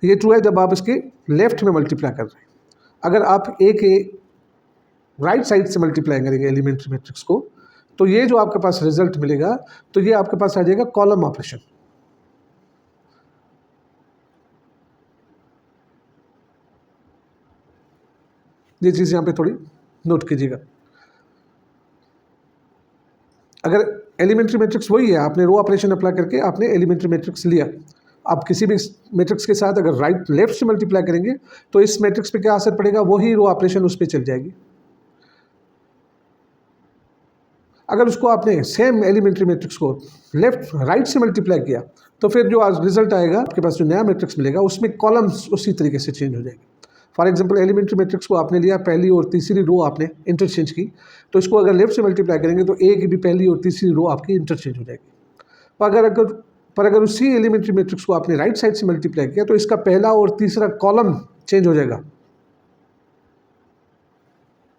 ये ट्रू है जब आप इसके लेफ्ट में मल्टीप्लाई कर रहे हैं। अगर आप ए के राइट साइड से मल्टीप्लाई करेंगे एलिमेंट्री मैट्रिक्स को तो ये जो आपके पास रिजल्ट मिलेगा तो ये आपके पास आ जाएगा कॉलम ऑपरेशन। ये चीज़ यहाँ पे थोड़ी नोट कीजिएगा। अगर एलिमेंट्री मैट्रिक्स वही है, आपने रो ऑपरेशन अप्लाई करके आपने एलिमेंट्री मैट्रिक्स लिया, आप किसी भी मैट्रिक्स के साथ अगर राइट लेफ्ट से मल्टीप्लाई करेंगे तो इस मैट्रिक्स पे क्या असर पड़ेगा, वही रो ऑपरेशन उस पर चल जाएगी। अगर उसको आपने सेम एलिमेंट्री मैट्रिक्स को लेफ्ट राइट से मल्टीप्लाई किया तो फिर जो आज रिजल्ट आएगा, आपके पास जो नया मैट्रिक्स मिलेगा उसमें कॉलम्स उसी तरीके से चेंज हो जाएगी। फॉर एग्जांपल एलिमेंट्री मैट्रिक्स को आपने लिया, पहली और तीसरी रो आपने इंटरचेंज की, तो इसको अगर लेफ्ट से मल्टीप्लाई करेंगे तो ए की भी पहली और तीसरी रो आपकी इंटरचेंज हो जाएगी। पर अगर उसी एलिमेंट्री मैट्रिक्स को आपने राइट साइड से मल्टीप्लाई किया तो इसका पहला और तीसरा कॉलम चेंज हो जाएगा।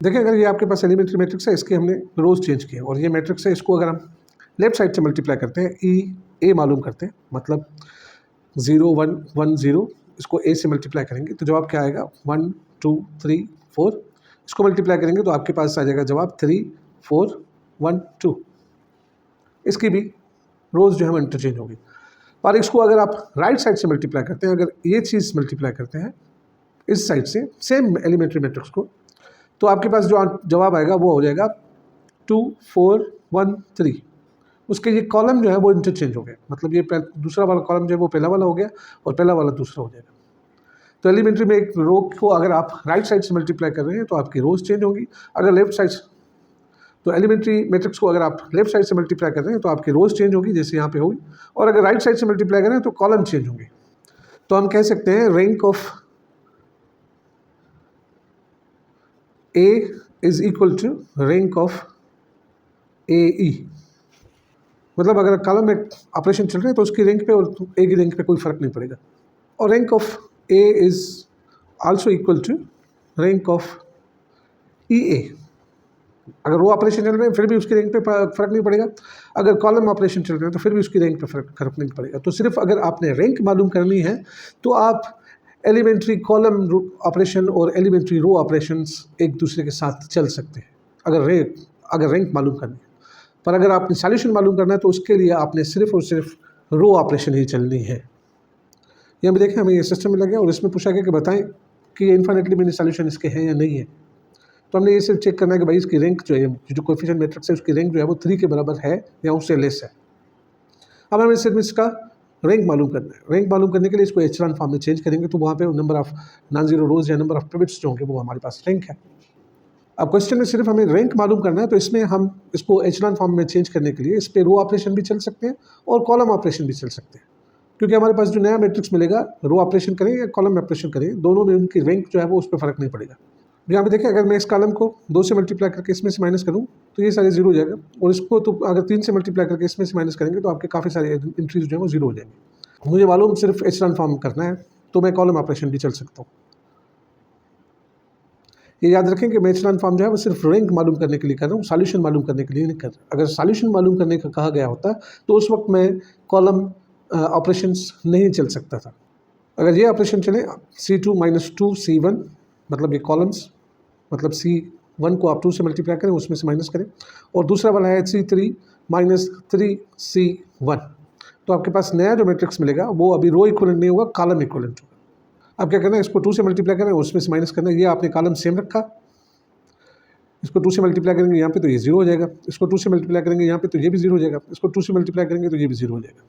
देखिए, अगर ये आपके पास एलिमेंट्री मैट्रिक्स है, इसके हमने रोज चेंज किए, और ये मैट्रिक्स है, इसको अगर हम लेफ्ट साइड से मल्टीप्लाई करते हैं, ए मालूम करते हैं, मतलब 0 1 1 0, इसको ए से मल्टीप्लाई करेंगे तो जवाब क्या आएगा 1 2 3 4। इसको मल्टीप्लाई करेंगे तो आपके पास आ जाएगा जवाब 3 4 1 2। इसकी भी रोज़ जो है इंटरचेंज होगी। और इसको अगर आप राइट साइड से मल्टीप्लाई करते हैं, अगर ये चीज़ मल्टीप्लाई करते हैं इस साइड से सेम एलिमेंट्री मैट्रिक्स को, तो आपके पास जो जवाब आएगा वो हो जाएगा 2 4 1 3। उसके ये कॉलम जो है वो इंटरचेंज हो गया, मतलब ये दूसरा वाला कॉलम जो है वो पहला वाला हो गया और पहला वाला दूसरा हो जाएगा। तो एलिमेंट्री में एक रो को अगर आप राइट साइड से मल्टीप्लाई कर रहे हैं तो आपकी रोज चेंज होगी, अगर लेफ्ट साइड, तो एलिमेंट्री मैट्रिक्स को अगर आप लेफ्ट साइड से मल्टीप्लाई कर रहे हैं तो आपकी रोज चेंज होगी जैसे यहाँ पे होगी, और अगर राइट साइड से मल्टीप्लाई करें तो कॉलम चेंज होंगे। तो हम कह सकते हैं rank of A is equal to rank of A E. मतलब अगर कॉलम में ऑपरेशन चल रहे हैं तो उसकी रैंक पे और ए की रैंक पे कोई फर्क नहीं पड़ेगा। और rank of A is also equal to rank of E A. अगर वो ऑपरेशन चल रहे हैं फिर भी उसकी रैंक पे फर्क नहीं पड़ेगा, अगर कॉलम ऑपरेशन चल रहे हैं तो फिर भी उसकी रैंक पे फर्क नहीं पड़ेगा। तो सिर्फ अगर आपने रैंक मालूम करनी है तो आप एलिमेंट्री कॉलम ऑपरेशन और एलिमेंट्री रो ऑपरेशंस एक दूसरे के साथ चल सकते हैं अगर रैंक मालूम करनी है। पर अगर आपने सॉल्यूशन मालूम करना है तो उसके लिए आपने सिर्फ और सिर्फ रो ऑपरेशन ही चलनी है। यहाँ भी देखें, हमें ये सिस्टम मिला गया और इसमें पूछा गया कि बताएं कि ये इन्फिनिटली मेनी सॉल्यूशन इसके हैं या नहीं है। तो हमने ये सिर्फ चेक करना है कि भाई इसकी रैंक जो है, जो कोएफिशिएंट मैट्रिक्स है उसकी रैंक जो है वो 3 के बराबर है या उससे लेस है। अब हमें सिर्फ इसका रैंक मालूम करना है। रैंक मालूम करने के लिए इसको एचलॉन फॉर्म में चेंज करेंगे तो वहाँ पे नंबर ऑफ नॉन जीरो रोज या नंबर ऑफ पिवट्स जो होंगे वो हमारे पास रैंक है। अब क्वेश्चन में सिर्फ हमें रैंक मालूम करना है, तो इसमें हम इसको एचलॉन फॉर्म में चेंज करने के लिए इस पर रो ऑपरेशन भी चल सकते हैं और कॉलम ऑपरेशन भी चल सकते हैं, क्योंकि हमारे पास जो नया मैट्रिक्स मिलेगा रो ऑपरेशन करें या कॉलम ऑपरेशन करें, दोनों में उनकी रैंक जो है वो उस पर फर्क नहीं पड़ेगा। यहाँ पे देखिए, अगर मैं इस कॉलम को 2 से मल्टीप्लाई करके इसमें से माइनस करूँ तो ये सारे जीरो हो जाएगा, और इसको तो अगर 3 से मल्टीप्लाई करके इसमें से माइनस करेंगे तो आपके काफ़ी सारे एंट्रीज जो है वो जीरो हो जाएंगे। मुझे मालूम सिर्फ एचलॉन फॉर्म करना है तो मैं कॉलम ऑपरेशन भी चल सकता हूँ। ये याद रखें कि मैं एचलॉन फॉर्म जो है वो सिर्फ रैंक मालूम करने के लिए कर रहा हूँ, सॉल्यूशन मालूम करने के लिए नहीं कर रहा। अगर सॉल्यूशन मालूम करने का कहा गया होता तो उस वक्त मैं कॉलम ऑपरेशंस नहीं चल सकता था। अगर ये ऑपरेशन चले C2 - 2 C1, मतलब ये कॉलम्स, मतलब C1 को आप 2 से मल्टीप्लाई करें उसमें से माइनस करें, और दूसरा वाला है C3 - 3 C1, तो आपके पास नया जो मैट्रिक्स मिलेगा वो अभी रो इक्विवेलेंट नहीं होगा, कॉलम इक्विवेलेंट होगा। अब क्या करना है, इसको 2 से मल्टीप्लाई करना है उसमें से माइनस करना है। ये आपने कॉलम सेम रखा, इसको 2 से मल्टीप्लाई करेंगे यहाँ पे तो ये जीरो हो जाएगा, इसको 2 से मल्टीप्लाई करेंगे यहाँ पे तो ये भी जीरो हो जाएगा, इसको 2 से मल्टीप्लाई करेंगे तो ये भी जीरो हो जाएगा।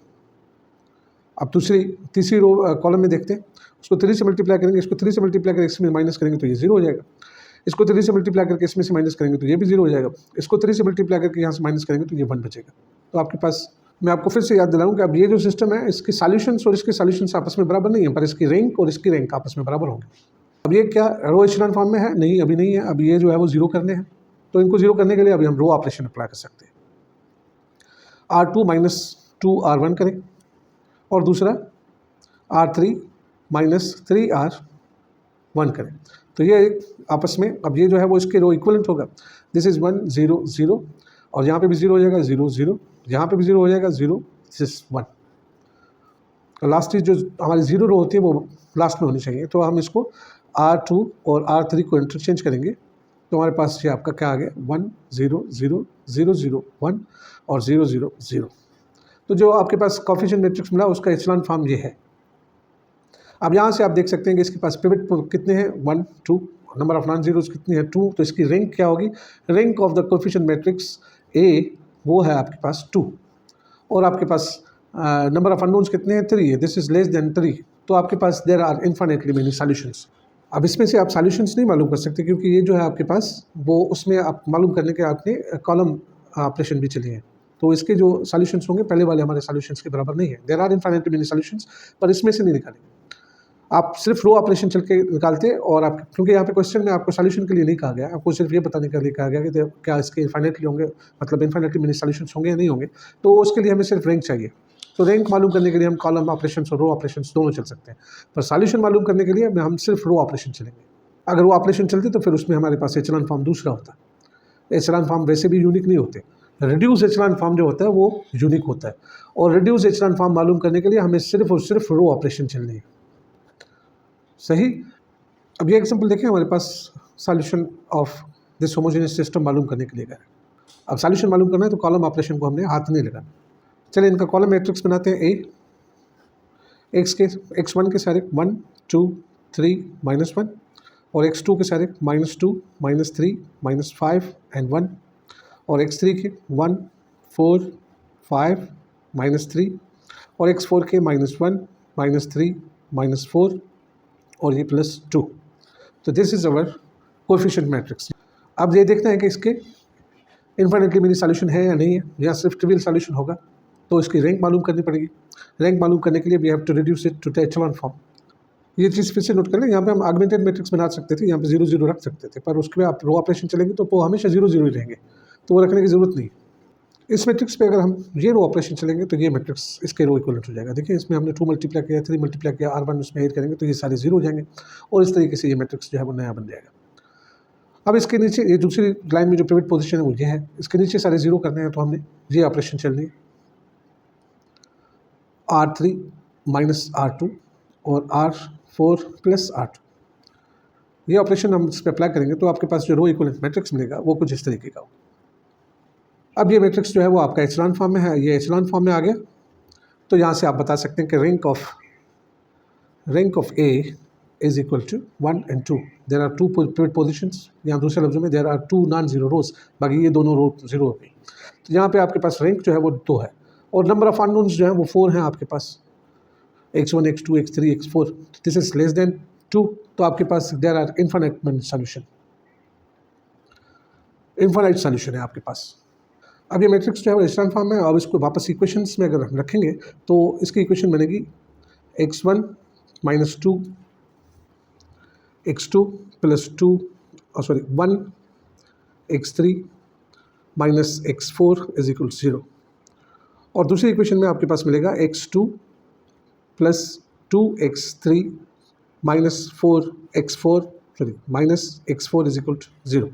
अब तीसरी रो कॉलम में देखते हैं, उसको 3 से मल्टीप्लाई करेंगे, इसको 3 से मल्टीप्लाई करके इसमें माइनस करेंगे तो ये जीरो हो जाएगा, इसको 3 से मल्टीप्लाई करके इसमें से माइनस करेंगे तो ये भी जीरो हो जाएगा, इसको 3 से मल्टीप्लाई करके यहाँ से माइनस करेंगे तो ये 1 बचेगा। तो आपके पास, मैं आपको फिर से याद दिलाऊं कि अब ये जो सिस्टम है इसके सॉल्यूशंस और इसके सॉल्यूशंस आपस में बराबर नहीं है, पर इसकी रैंक और इसकी रैंक आपस में बराबर होंगे। अब ये क्या रो एचलॉन फॉर्म में है? नहीं, अभी नहीं है। अब ये जो है वो जीरो करने हैं, तो इनको जीरो करने के लिए अभी हम रो ऑपरेशन अप्लाई कर सकते हैं। R2 - 2 R1 करें, और दूसरा R3 - 3 R1 करें, तो ये आपस में, अब ये जो है वो इसके रो इक्विवेलेंट होगा। दिस इज़ 1 0 0, और यहाँ पे भी जीरो हो जाएगा 0 0, यहाँ पे भी जीरो हो जाएगा 0 दिस इज 1। लास्ट चीज जो हमारी जीरो रो होती है वो लास्ट में होनी चाहिए, तो हम इसको R2 और R3 को इंटरचेंज करेंगे तो हमारे पास ये आपका क्या आ गया 1 0 0 0 0 1 और 0 0 0। तो जो आपके पास कोएफिशिएंट मैट्रिक्स मिला उसका एचलॉन फॉर्म ये है। अब यहाँ से आप देख सकते हैं कि इसके पास पिवट कितने हैं, 1 2 नंबर ऑफ नॉन जीरोज कितनी है 2, तो इसकी रैंक क्या होगी, rank of the coefficient matrix A वो है आपके पास 2। और आपके पास नंबर ऑफ अननोन्स कितने हैं 3 है, दिस इज लेस देन 3, तो आपके पास there are infinitely many solutions. अब इसमें से आप सॉल्यूशंस नहीं मालूम कर सकते क्योंकि ये जो है आपके पास वो उसमें आप मालूम करने के आपने कॉलम ऑपरेशन भी चली है, तो इसके जो सॉल्यूशंस होंगे पहले वाले हमारे सॉल्यूशंस के बराबर नहीं है। There are infinitely many solutions, पर इसमें से नहीं निकालेंगे, आप सिर्फ रो ऑपरेशन चल के निकालते और आप, क्योंकि यहाँ पे क्वेश्चन में आपको सॉल्यूशन के लिए नहीं कहा गया, आपको सिर्फ ये बताने के लिए कहा गया कि क्या इसके इन्फिनिटली होंगे, मतलब इन्फिनिटली मेनी सॉल्यूशंस होंगे या नहीं होंगे, तो उसके लिए हमें सिर्फ रैंक चाहिए। तो रैंक मालूम करने के लिए हम कॉलम ऑपरेशंस और रो ऑपरेशंस दोनों चल सकते हैं, पर सॉल्यूशन मालूम करने के लिए हम सिर्फ रो ऑपरेशन चलेंगे। अगर वो ऑपरेशन चलते तो फिर उसमें हमारे पास एचेलॉन फॉर्म दूसरा होता है। एचेलॉन फॉर्म वैसे भी यूनिक नहीं होते, रिड्यूस एचेलॉन फॉर्म जो होता है वो यूनिक होता है, और रिड्यूस एचेलॉन फॉर्म मालूम करने के लिए हमें सिर्फ और सिर्फ रो ऑपरेशन चलनी है। सही। अब ये एग्जांपल देखिए, हमारे पास solution of this homogeneous system मालूम करने के लिए गया है। अब सॉल्यूशन मालूम करना है तो कॉलम ऑपरेशन को हमने हाथ नहीं लगाना। चलिए इनका कॉलम मैट्रिक्स बनाते हैं। ए x1 के सारे 1 2 3 -1, और x2 के सारे -2 -3 -5 एंड 1, और x3 के 1 4 5 -3, और x4 के -1 -3 -4, और ये +2। तो this is our coefficient matrix. अब ये देखना है कि इसके इन्फिनिटली मेनी सॉल्यूशन है या नहीं है, या सिर्फ ट्रिवियल सॉल्यूशन होगा, तो इसकी रैंक मालूम करनी पड़ेगी। रैंक मालूम करने के लिए we have to reduce it to the echelon form. ये चीज़ फिर से नोट कर लें, यहाँ पे हम ऑगमेंटेड मैट्रिक्स बना सकते थे, यहाँ पे 0 0 रख सकते थे, पर उसके बाद आप रो ऑपरेशन चलेंगे तो वो हमेशा 0 0 ही रहेंगे, तो वो रखने की ज़रूरत नहीं। इस मैट्रिक्स पे अगर हम ये रो ऑपरेशन चलेंगे तो ये मैट्रिक्स इसके रो इक्वलेंट हो जाएगा। देखिए इसमें हमने 2 मल्टीप्लाई किया, 3 मल्टीप्लाई किया, R1 उसमें ऐड करेंगे तो ये सारे 0 हो जाएंगे, और इस तरीके से ये मैट्रिक्स जो है वो नया बन जाएगा। अब इसके नीचे ये दूसरी लाइन में जो पिवट पोजीशन है वो ये है, इसके नीचे सारे 0 करने हैं, तो हमने ये ऑपरेशन चलनी है R3 -R2 और R4 + R2। ये ऑपरेशन हम इस पर अप्लाई करेंगे तो आपके पास जो रो इक्वलेंट मैट्रिक्स मिलेगा वो कुछ इस तरीके का हो। अब ये मैट्रिक्स जो है वो आपका एचेलॉन फॉर्म में है, ये एचेलॉन फॉर्म में आ गया, तो यहाँ से आप बता सकते हैं कि rank of A is equal to 1 and 2। There are 2 pivot positions, यहाँ दूसरे लफ्जों में there are 2 non zero rows, बाकी ये दोनों रो 0 हो गई। तो यहाँ पे आपके पास रैंक जो है वो 2 है, और नंबर ऑफ अननोन्स जो है वो 4 हैं आपके पास, x1 x2 x3 x4, this is less than 2, तो आपके पास there are infinite solution, infinite solution है आपके पास। अब ये मैट्रिक्स जो है वो एचेलॉन फॉर्म में, अब इसको वापस इक्वेशंस में अगर हम रखेंगे तो इसकी इक्वेशन बनेगी x1 -2 x2 +2 1 x3 -x4 = 0, और दूसरी इक्वेशन में आपके पास मिलेगा x2 +2 x3 -4 x4 = 0।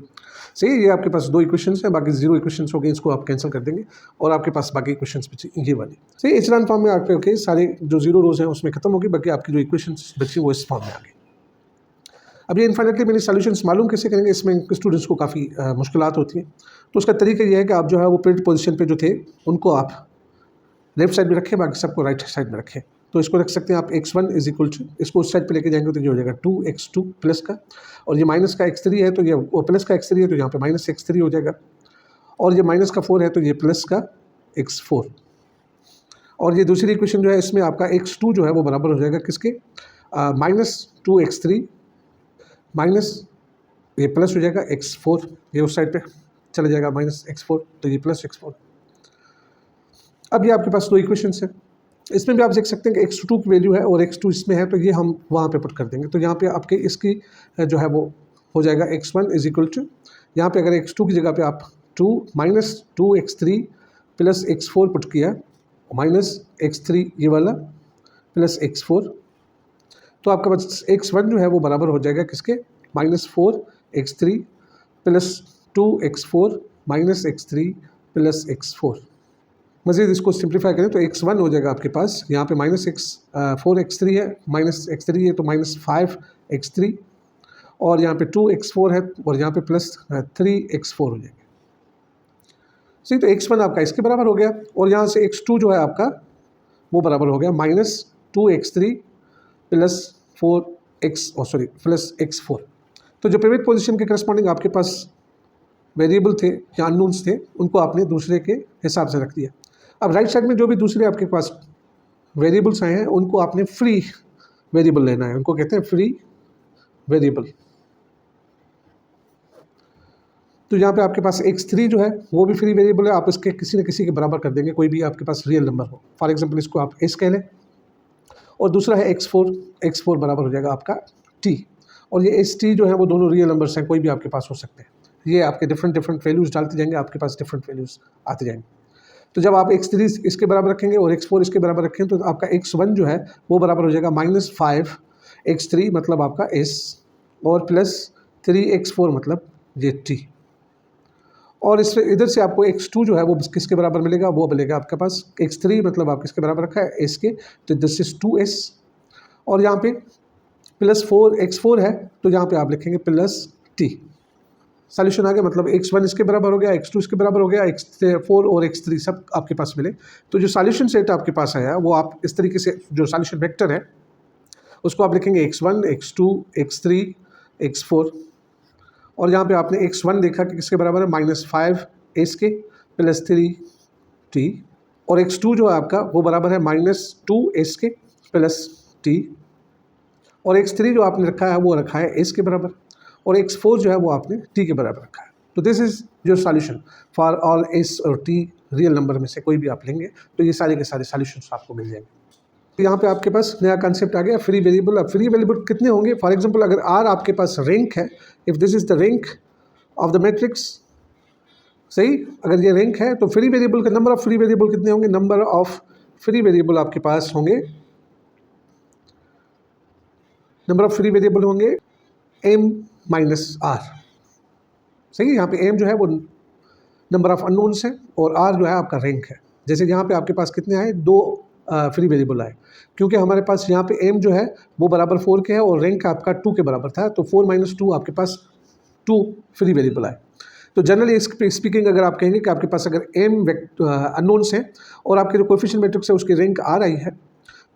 सही, ये आपके पास 2 इक्वेशंस हैं, बाकी 0 इक्वेशंस हो गए, इसको आप कैंसिल कर देंगे और आपके पास बाकी इक्वेशंस बची ये वाली। सही, एचेलॉन फॉर्म में आपके सारे जो 0 रोज हैं उसमें खत्म होगी, बाकी आपकी जो इक्वेशंस बची वो इस फॉर्म में आ गई। अब ये इन्फिनिटली मेनी सॉल्यूशंस मालूम कैसे करेंगे, इसमें स्टूडेंट्स को काफ़ी मुश्किलात होती हैं, तो उसका तरीका ये है कि आप जो है वो पिवट पोजीशन पे जो थे उनको आप लेफ्ट साइड में रखें, बाकी सबको राइट साइड में रखें। तो इसको रख सकते हैं आप x1 = इसको उस साइड पे लेके जाएंगे तो ये हो जाएगा 2x2 प्लस का, और ये माइनस का x3 है तो ये प्लस का x3 है तो यहाँ पे -x3 हो जाएगा, और ये माइनस का 4 है तो ये प्लस का x4, और ये दूसरी इक्वेशन जो है इसमें आपका x2 जो है वो बराबर हो जाएगा किसके, -2x3 माइनस ये प्लस हो जाएगा x4, ये उस साइड पे चला जाएगा -x4, तो ये +x4। अब ये आपके पास 2 इक्वेशंस हैं, इसमें भी आप देख सकते हैं कि x2 की वैल्यू है और x2 इसमें है, तो ये हम वहाँ पे पुट कर देंगे, तो यहाँ पे आपके इसकी जो है वो हो जाएगा x1 = यहाँ पे अगर x2 की जगह पे आप 2 -2x3 + x4 पुट किया, -x3 ये वाला प्लस x4, तो आपका पास x1 जो है वो बराबर हो जाएगा किसके, -4x3 + 2x4 -x3 + x4। मज़ीद इसको सिंप्लीफाई करें तो x1 हो जाएगा आपके पास, यहाँ पे -4x3 है, -x3 है तो -5x3, और यहाँ पे 2x4 है और यहाँ पे +3x4 हो जाएगा। सही, तो x1 आपका इसके बराबर हो गया, और यहाँ से x2 जो है आपका वो बराबर हो गया -2x3 + x4। तो जो पिवट पोजीशन के करस्पॉन्डिंग आपके पास वेरिएबल थे या अननोन्स थे, उनको आपने दूसरे के हिसाब से रख दिया। अब राइट साइड में जो भी दूसरे आपके पास वेरिएबल्स आए हैं उनको आपने फ्री वेरिएबल लेना है, उनको कहते हैं फ्री वेरिएबल। तो यहाँ पे आपके पास x3 जो है वो भी फ्री वेरिएबल है, आप इसके किसी न किसी के बराबर कर देंगे, कोई भी आपके पास रियल नंबर हो। फॉर एग्जांपल इसको आप s कह लें, और दूसरा है x4 बराबर हो जाएगा आपका t, और ये st जो है वो दोनों रियल नंबर्स हैं, कोई भी आपके पास हो सकते हैं। ये आपके डिफरेंट वैल्यूज़ डालते जाएंगे, आपके पास डिफरेंट वैल्यूज़ आते जाएंगे। तो जब आप x3 इसके बराबर रखेंगे और x4 इसके बराबर रखेंगे तो आपका x1 जो है वो बराबर हो जाएगा -5 x3 मतलब आपका s, और +3 x4 मतलब ये t। और इस इधर से आपको x2 जो है वो किसके बराबर मिलेगा, वो मिलेगा आपके पास x3 मतलब आप किसके बराबर रखा है s के, तो दिस इज 2s। और यहाँ पे +4 x4 है तो यहाँ पे आप लिखेंगे +t। सॉल्यूशन आ गया, मतलब x1 इसके बराबर हो गया, x2 इसके बराबर हो गया, x4 और x3 सब आपके पास मिले। तो जो सॉल्यूशन सेट आपके पास आया वो आप इस तरीके से, जो सॉल्यूशन वेक्टर है उसको आप लिखेंगे x1 x2 x3 x4, और यहाँ पे आपने x1 देखा कि किसके बराबर है, -5 s के +3 t, और x2 जो है आपका वो बराबर है -2 s के +t, और x3 जो आपने रखा है वो रखा है s के बराबर, और x4 जो है वो आपने t के बराबर रखा है। तो this is your solution for all s और t रियल नंबर में से कोई भी आप लेंगे तो ये सारे के सारे सॉल्यूशंस आपको मिल जाएंगे। तो यहाँ पे आपके पास नया कंसेप्ट आ गया फ्री वेरिएबल। अब फ्री वेरिएबल कितने होंगे, फॉर एग्जांपल अगर R आपके पास रैंक है, if this is the rank of the matrix, सही, अगर ये रैंक है तो फ्री वेरिएबल का नंबर ऑफ फ्री वेरिएबल कितने होंगे, नंबर ऑफ फ्री वेरिएबल आपके पास होंगे, नंबर ऑफ फ्री वेरिएबल होंगे m-r, सही। यहाँ पे m जो है वो नंबर ऑफ अननोन्स है और r जो है आपका रैंक है। जैसे यहाँ पे आपके पास कितने आए, 2 फ्री वेरिएबल आए, क्योंकि हमारे पास यहाँ पे m जो है वो बराबर 4 के है और रैंक आपका 2 के बराबर था, तो 4 - 2 आपके पास 2 फ्री वेरिएबल आए। तो जनरली स्पीकिंग अगर आप कहेंगे कि आपके पास अगर m अननोन्स हैं और आपके जो कोएफिशिएंट मैट्रिक्स है उसकी रैंक r आई है,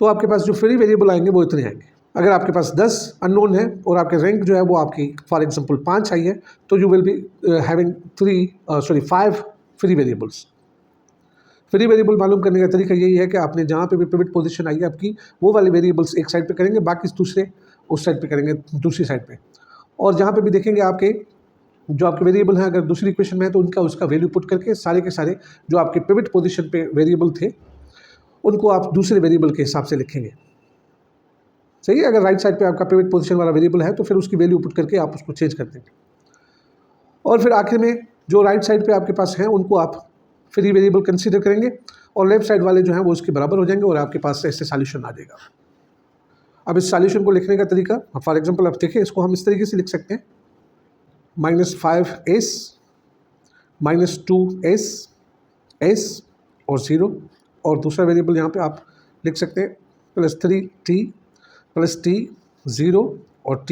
तो आपके पास जो फ्री वेरिएबल आएंगे वो इतने आएंगे। अगर आपके पास 10 अननोन है और आपके रैंक जो है वो आपकी फॉर एग्जांपल 5 आई है, तो you will be having 5 free variables. Free variable मालूम करने का तरीका यही है कि आपने जहाँ पे भी पिवट पोजीशन आई है आपकी, वो वाले वेरिएबल्स एक साइड पे करेंगे, बाकी दूसरे उस साइड पे करेंगे, दूसरी साइड पे। और जहाँ पे भी देखेंगे आपके जो आपके वेरिएबल हैं, अगर दूसरी इक्वेशन में है तो उनका उसका वैल्यू पुट करके सारे के सारे जो आपके पिवट पोजीशन पे वेरिएबल थे उनको आप दूसरे वेरिएबल के हिसाब से लिखेंगे, सही है। अगर राइट साइड पे आपका पिवट पोजीशन वाला वेरिएबल है तो फिर उसकी वैल्यू पुट करके आप उसको चेंज कर देंगे, और फिर आखिर में जो राइट साइड पे आपके पास हैं उनको आप फ्री वेरिएबल कंसीडर करेंगे, और लेफ्ट साइड वाले जो हैं वो उसके बराबर हो जाएंगे और आपके पास ऐसे सॉल्यूशन आ जाएगा। अब इस सॉल्यूशन को लिखने का तरीका, फॉर एग्जांपल आप देखिए, इसको हम इस तरीके से लिख सकते हैं, -5s -2s s और 0, और दूसरा वेरिएबल यहाँ पे आप लिख सकते हैं +3t +t 0 और t,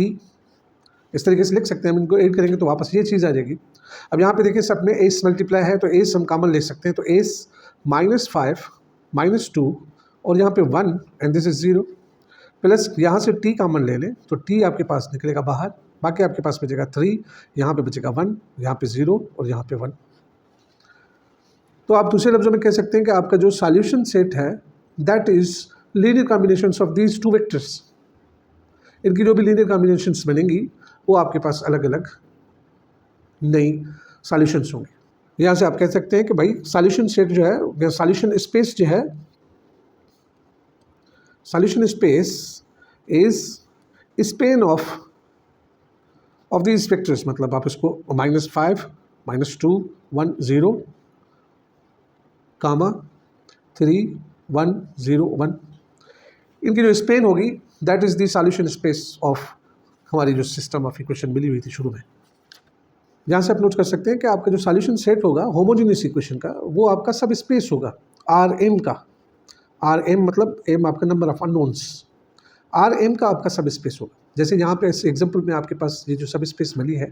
इस तरीके से लिख सकते हैं। हम इनको ऐड करेंगे तो वापस ये चीज़ आ जाएगी। अब यहाँ पे देखिए सब में एस मल्टीप्लाई है तो एस हम कॉमन ले सकते हैं, तो एस -5 -2 और यहाँ पे 1 एंड दिस इज 0, प्लस यहाँ से t कॉमन ले लें तो t आपके पास निकलेगा बाहर, बाकी आपके पास बचेगा 3, यहाँ पे बचेगा 1, यहाँ पे 0 और यहाँ पे 1। तो आप दूसरे लफ्ज़ों में कह सकते हैं कि आपका जो सॉल्यूशन सेट है that is linear combinations of these 2 vectors. इनकी जो भी लीनियर कॉम्बिनेशंस बनेंगी वो आपके पास अलग अलग नई सॉल्यूशंस होंगे। यहाँ से आप कह सकते हैं कि भाई सॉल्यूशन सेट जो है या सॉल्यूशन स्पेस जो है, solution space is span of these vectors, मतलब आप इसको -5 -2 1 0 कामा 3 1 0 1, इनकी जो स्पेन होगी that is the solution space of हमारी जो सिस्टम ऑफ इक्वेशन मिली हुई थी शुरू में। यहाँ से आप नोट कर सकते हैं कि आपका जो सॉल्यूशन सेट होगा होमोजेनियस इक्वेशन का, वो आपका सब स्पेस होगा Rm का। Rm मतलब m आपका नंबर ऑफ अननोन्स, Rm का आपका सब स्पेस होगा। जैसे यहाँ पे इस एग्जांपल में आपके पास ये जो सब स्पेस मिली है,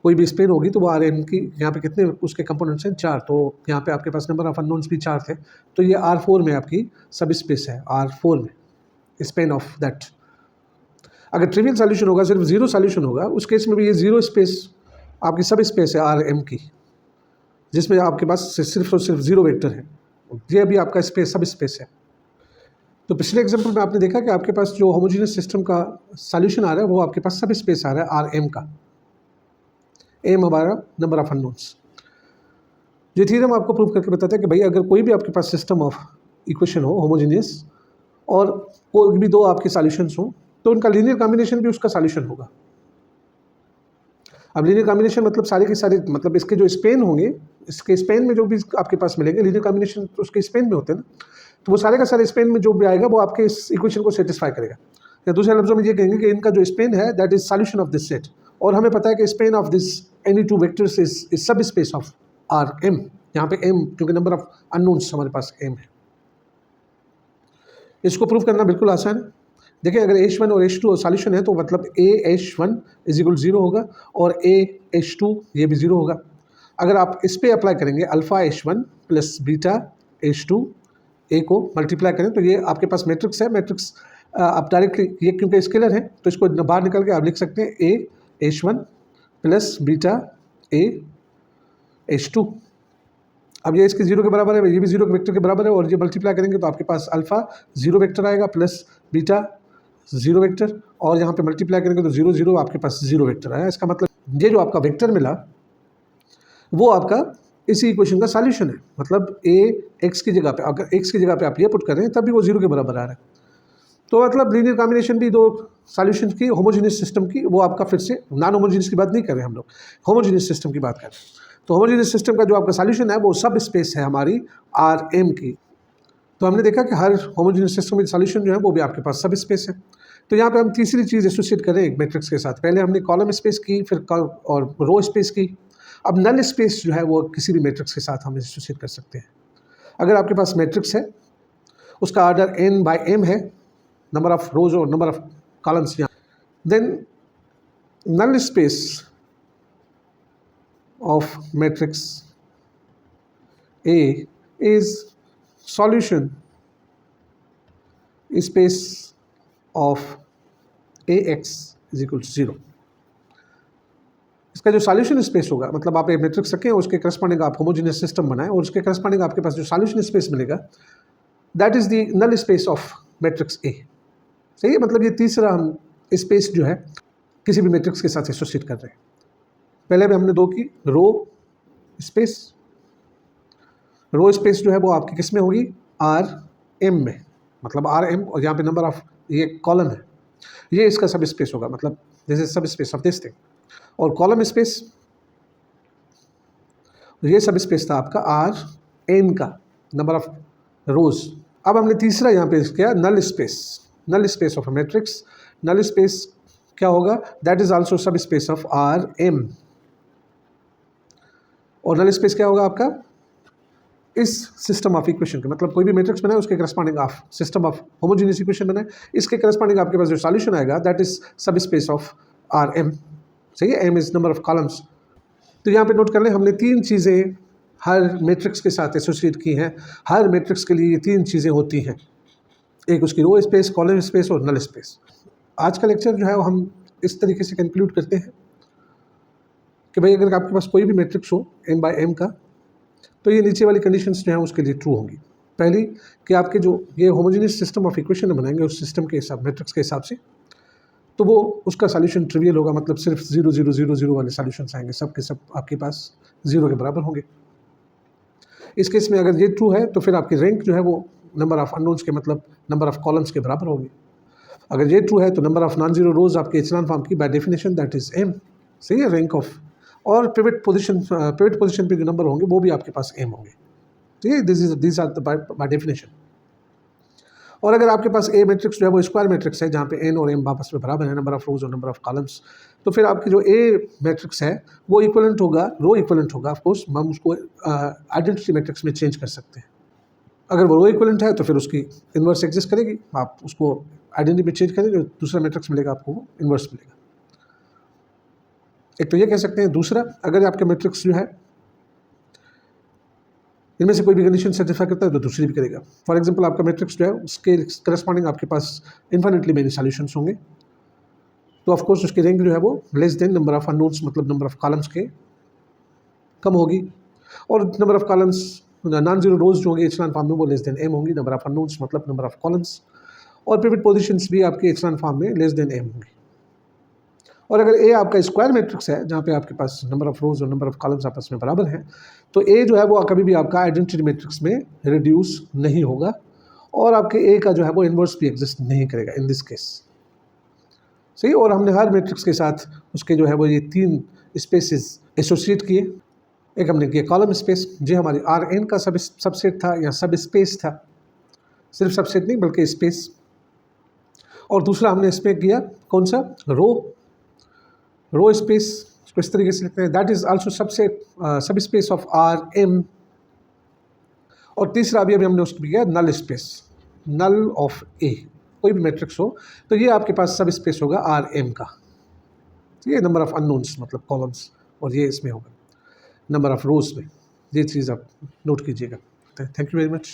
कोई भी स्पेन होगी तो वो Rm की यहाँ पे कितने उसके कंपोनेंट्स हैं 4, तो यहाँ पे आपके पास नंबर ऑफ अननोन्स भी 4 थे, तो ये R4 में आपकी सब स्पेस है, R4 में स्पेन ऑफ दैट। अगर ट्रिवियल सॉल्यूशन होगा, सिर्फ जीरो सॉल्यूशन होगा, उस केस में भी ये जीरो स्पेस आपकी सब स्पेस है आर एम की, जिसमें आपके पास सिर्फ और सिर्फ जीरो वेक्टर है, ये भी आपका स्पेस सब स्पेस है। तो पिछले एग्जांपल में आपने देखा कि आपके पास जो होमोजेनियस सिस्टम का सॉल्यूशन आ रहा है वो आपके पास सब स्पेस आ रहा है आर एम का, एम हमारा नंबर ऑफ अननोन्स। ये थ्योरम आपको प्रूव करके बताता है कि भाई अगर कोई भी आपके पास सिस्टम ऑफ इक्वेशन हो होमोजेनियस और कोई भी दो आपके सॉल्यूशंस हो, तो उनका लीनियर कॉम्बिनेशन भी उसका सॉल्यूशन होगा। अब लीनियर कॉम्बिनेशन मतलब सारे के सारे, मतलब इसके जो स्पेन होंगे, इसके स्पेन में जो भी आपके पास मिलेंगे, लीनियर कॉम्बिनेशन उसके स्पेन में होते हैं ना, तो वो सारे का सारे स्पेन में जो भी आएगा वो आपके इस इक्वेशन को सेटिस्फाई करेगा। या दूसरे लफ्जों में ये कहेंगे कि इनका जो स्पेन है that is solution of this set, और हमें पता है कि span of this any two vectors is subspace of R M. यहाँ पे एम क्योंकि नंबर ऑफ अननोन्स हमारे पास एम है। इसको प्रूव करना बिल्कुल आसान है। देखिए अगर H1 और H2 सॉल्यूशन है तो मतलब AH1 इज इक्वल 0 होगा और AH2 ये भी 0 होगा। अगर आप इस पे अप्लाई करेंगे alpha H1 plus beta H2 ए को मल्टीप्लाई करें तो ये आपके पास मैट्रिक्स है। मैट्रिक्स आप डायरेक्टली ये क्योंकि स्केलर है तो इसको बाहर निकल के आप लिख सकते हैं AH1 प्लस बीटा AH2। अब ये इसके 0 के बराबर है, ये भी 0 के वेक्टर के बराबर है, और ये मल्टीप्लाई करेंगे तो आपके पास अल्फा 0 वेक्टर आएगा प्लस बीटा 0 वेक्टर, और यहाँ पे मल्टीप्लाई करेंगे तो 0 0 आपके पास 0 वेक्टर आया। इसका मतलब ये जो आपका वेक्टर मिला वो आपका इसी इक्वेशन का सॉल्यूशन है। मतलब ए एक्स की जगह पे, अगर एक्स की जगह पे आप ये पुट कर रहे हैं तब भी वो 0 के बराबर आ रहा है। तो मतलब लीनियर कॉम्बिनेशन भी दो सॉल्यूशन की होमोजेनियस सिस्टम की, वो आपका फिर से नॉन होमोजेनियस की बात नहीं कर रहे हम लोग, होमोजेनियस सिस्टम की बात कर रहे हैं। तो होमोजेनियस सिस्टम का जो आपका सॉल्यूशन है वो सब स्पेस है हमारी आर एम की। तो हमने देखा कि हर होमोजेनियस सिस्टम में सॉल्यूशन जो है वो भी आपके पास सब स्पेस है। तो यहाँ पे हम तीसरी चीज़ एसोसिएट करें एक मैट्रिक्स के साथ। पहले हमने कॉलम स्पेस की, फिर और रो स्पेस की। अब नल स्पेस जो है वो किसी भी मैट्रिक्स के साथ हम एसोसिएट कर सकते हैं। अगर आपके पास मैट्रिक्स है उसका ऑर्डर n बाय m है, नंबर ऑफ रोज और नंबर ऑफ कॉलम्स यहाँ, then null space of matrix A is solution space of AX is equal to 0। इसका जो सॉल्यूशन स्पेस होगा, मतलब आप एक मैट्रिक्स रखें उसके करस्पॉन्डिंग आप होमोजेनियस सिस्टम बनाएं और उसके करस्पॉन्डिंग आपके पास जो सॉल्यूशन स्पेस मिलेगा that is the null space of matrix A. सही है, मतलब ये तीसरा हम स्पेस जो है किसी भी मैट्रिक्स के साथ एसोसिएट कर रहे हैं। पहले भी हमने दो की, रो स्पेस। रो स्पेस जो है वो आपकी किस में होगी, आर एम में, मतलब आर एम, और यहाँ पे नंबर ऑफ ये कॉलम है, ये इसका सब स्पेस होगा, मतलब this is subspace of this thing. और कॉलम स्पेस, ये सब स्पेस था आपका आर एन का, नंबर ऑफ रोज। अब हमने तीसरा यहाँ पे किया null space. Null space of matrix, null space क्या होगा, that is also subspace of R m. और नल स्पेस क्या होगा आपका, इस सिस्टम ऑफ इक्वेशन के, मतलब कोई भी मैट्रिक्स बनाए उसके corresponding of system of homogeneous equation बनाए, इसके करस्पॉन्डिंग आपके पास जो सॉल्यूशन आएगा that is subspace of R m. सही है, m is number of columns. तो यहाँ पे नोट कर लें, हमने तीन चीज़ें हर मैट्रिक्स के साथ एसोसिएट की हैं। हर मैट्रिक्स के लिए ये तीन चीज़ें होती हैं, एक उसकी रो स्पेस, कॉलम स्पेस और नल स्पेस। आज का लेक्चर जो है वो हम इस तरीके से कंक्लूड करते हैं कि भाई अगर आपके पास कोई भी मैट्रिक्स हो m बाय m का, तो ये नीचे वाली कंडीशंस जो हैं उसके लिए ट्रू होंगी। पहली कि आपके जो ये होमोजेनियस सिस्टम ऑफ इक्वेशन बनाएंगे उस सिस्टम के हिसाब, मैट्रिक्स के हिसाब से, तो वो उसका सॉल्यूशन ट्रिवियल होगा, मतलब सिर्फ 0 0 0 0 वाले सॉल्यूशंस आएंगे, सब के सब आपके पास 0 के बराबर होंगे। इस केस में अगर ये ट्रू है तो फिर आपकी रैंक जो है वो नंबर ऑफ अननोन्स के, मतलब नंबर ऑफ कॉलम्स के बराबर होगी। अगर ये ट्रू है तो number of non zero rows आपके एचेलॉन फॉर्म की by definition that is m। सही है, रैंक ऑफ, और पिवट पोजीशन पे जो नंबर होंगे वो भी आपके पास m होंगे। ठीक है, दिस आर बाय डेफिनेशन। और अगर आपके पास ए मैट्रिक्स जो है वो स्क्वायर मैट्रिक्स है जहाँ पे n और m आपस में बराबर है, नंबर ऑफ रोज और नंबर ऑफ कॉलम्स, तो फिर आपकी जो ए मैट्रिक्स है वो इक्वलेंट होगा, रो इक्वलेंट होगा। ऑफ कोर्स हम उसको आइडेंटिटी मैट्रिक्स में चेंज कर सकते हैं। अगर वो रो इक्वलेंट है तो फिर उसकी इन्वर्स एग्जिस्ट करेगी, आप उसको आइडेंटिटी में चेंज करेंगे, दूसरा मैट्रिक्स मिलेगा आपको, वो इन्वर्स मिलेगा। एक तो ये कह सकते हैं। दूसरा, अगर आपके मैट्रिक्स जो है इनमें से कोई भी कंडीशन सेटिस्फाई करता है तो दूसरी भी करेगा। फॉर एग्जांपल आपका मैट्रिक्स जो है उसके करस्पॉन्डिंग आपके पास इन्फिनिटली मेनी सॉल्यूशंस होंगे, तो ऑफकोर्स उसकी रैंक जो है वो less than number of unknowns, मतलब नंबर ऑफ कॉलम्स के कम होगी। और number of columns non zero रोज जो होंगे एचलॉन फॉर्म में वो लेस देन एम होंगी, नंबर ऑफ अननोन्स मतलब नंबर ऑफ कॉलम्स। और पिवट पोजीशंस भी आपके एचलॉन फॉर्म में लेस देन एम होंगी। और अगर ए आपका स्क्वायर मैट्रिक्स है जहाँ पे आपके पास नंबर ऑफ रोज और नंबर ऑफ कॉलम्स आपस में बराबर हैं, तो ए जो है वो कभी भी आपका आइडेंटिटी मैट्रिक्स में रिड्यूस नहीं होगा और आपके ए का जो है वो इन्वर्स भी एग्जिस्ट नहीं करेगा इन दिस केस। सही। और हमने हर मैट्रिक्स के साथ उसके जो है वो ये 3 स्पेसेस एसोसिएट किए। एक हमने किया कॉलम स्पेस, जो हमारी Rn का सबसेट था या सब स्पेस था, सिर्फ सबसेट नहीं बल्कि स्पेस। और दूसरा हमने इसमें किया कौन सा, रो स्पेस, इसको इस तरीके से लिखते हैं, दैट इज आल्सो सबसेट सब स्पेस ऑफ Rm। और तीसरा अभी हमने उसको किया नल स्पेस, नल ऑफ ए, कोई भी मैट्रिक्स हो तो ये आपके पास सब स्पेस होगा Rm का। ये नंबर ऑफ अननोन्स मतलब कॉलम्स, और ये इसमें होगा नंबर ऑफ रोज में। ये चीज़ आप नोट कीजिएगा। Thank you very much.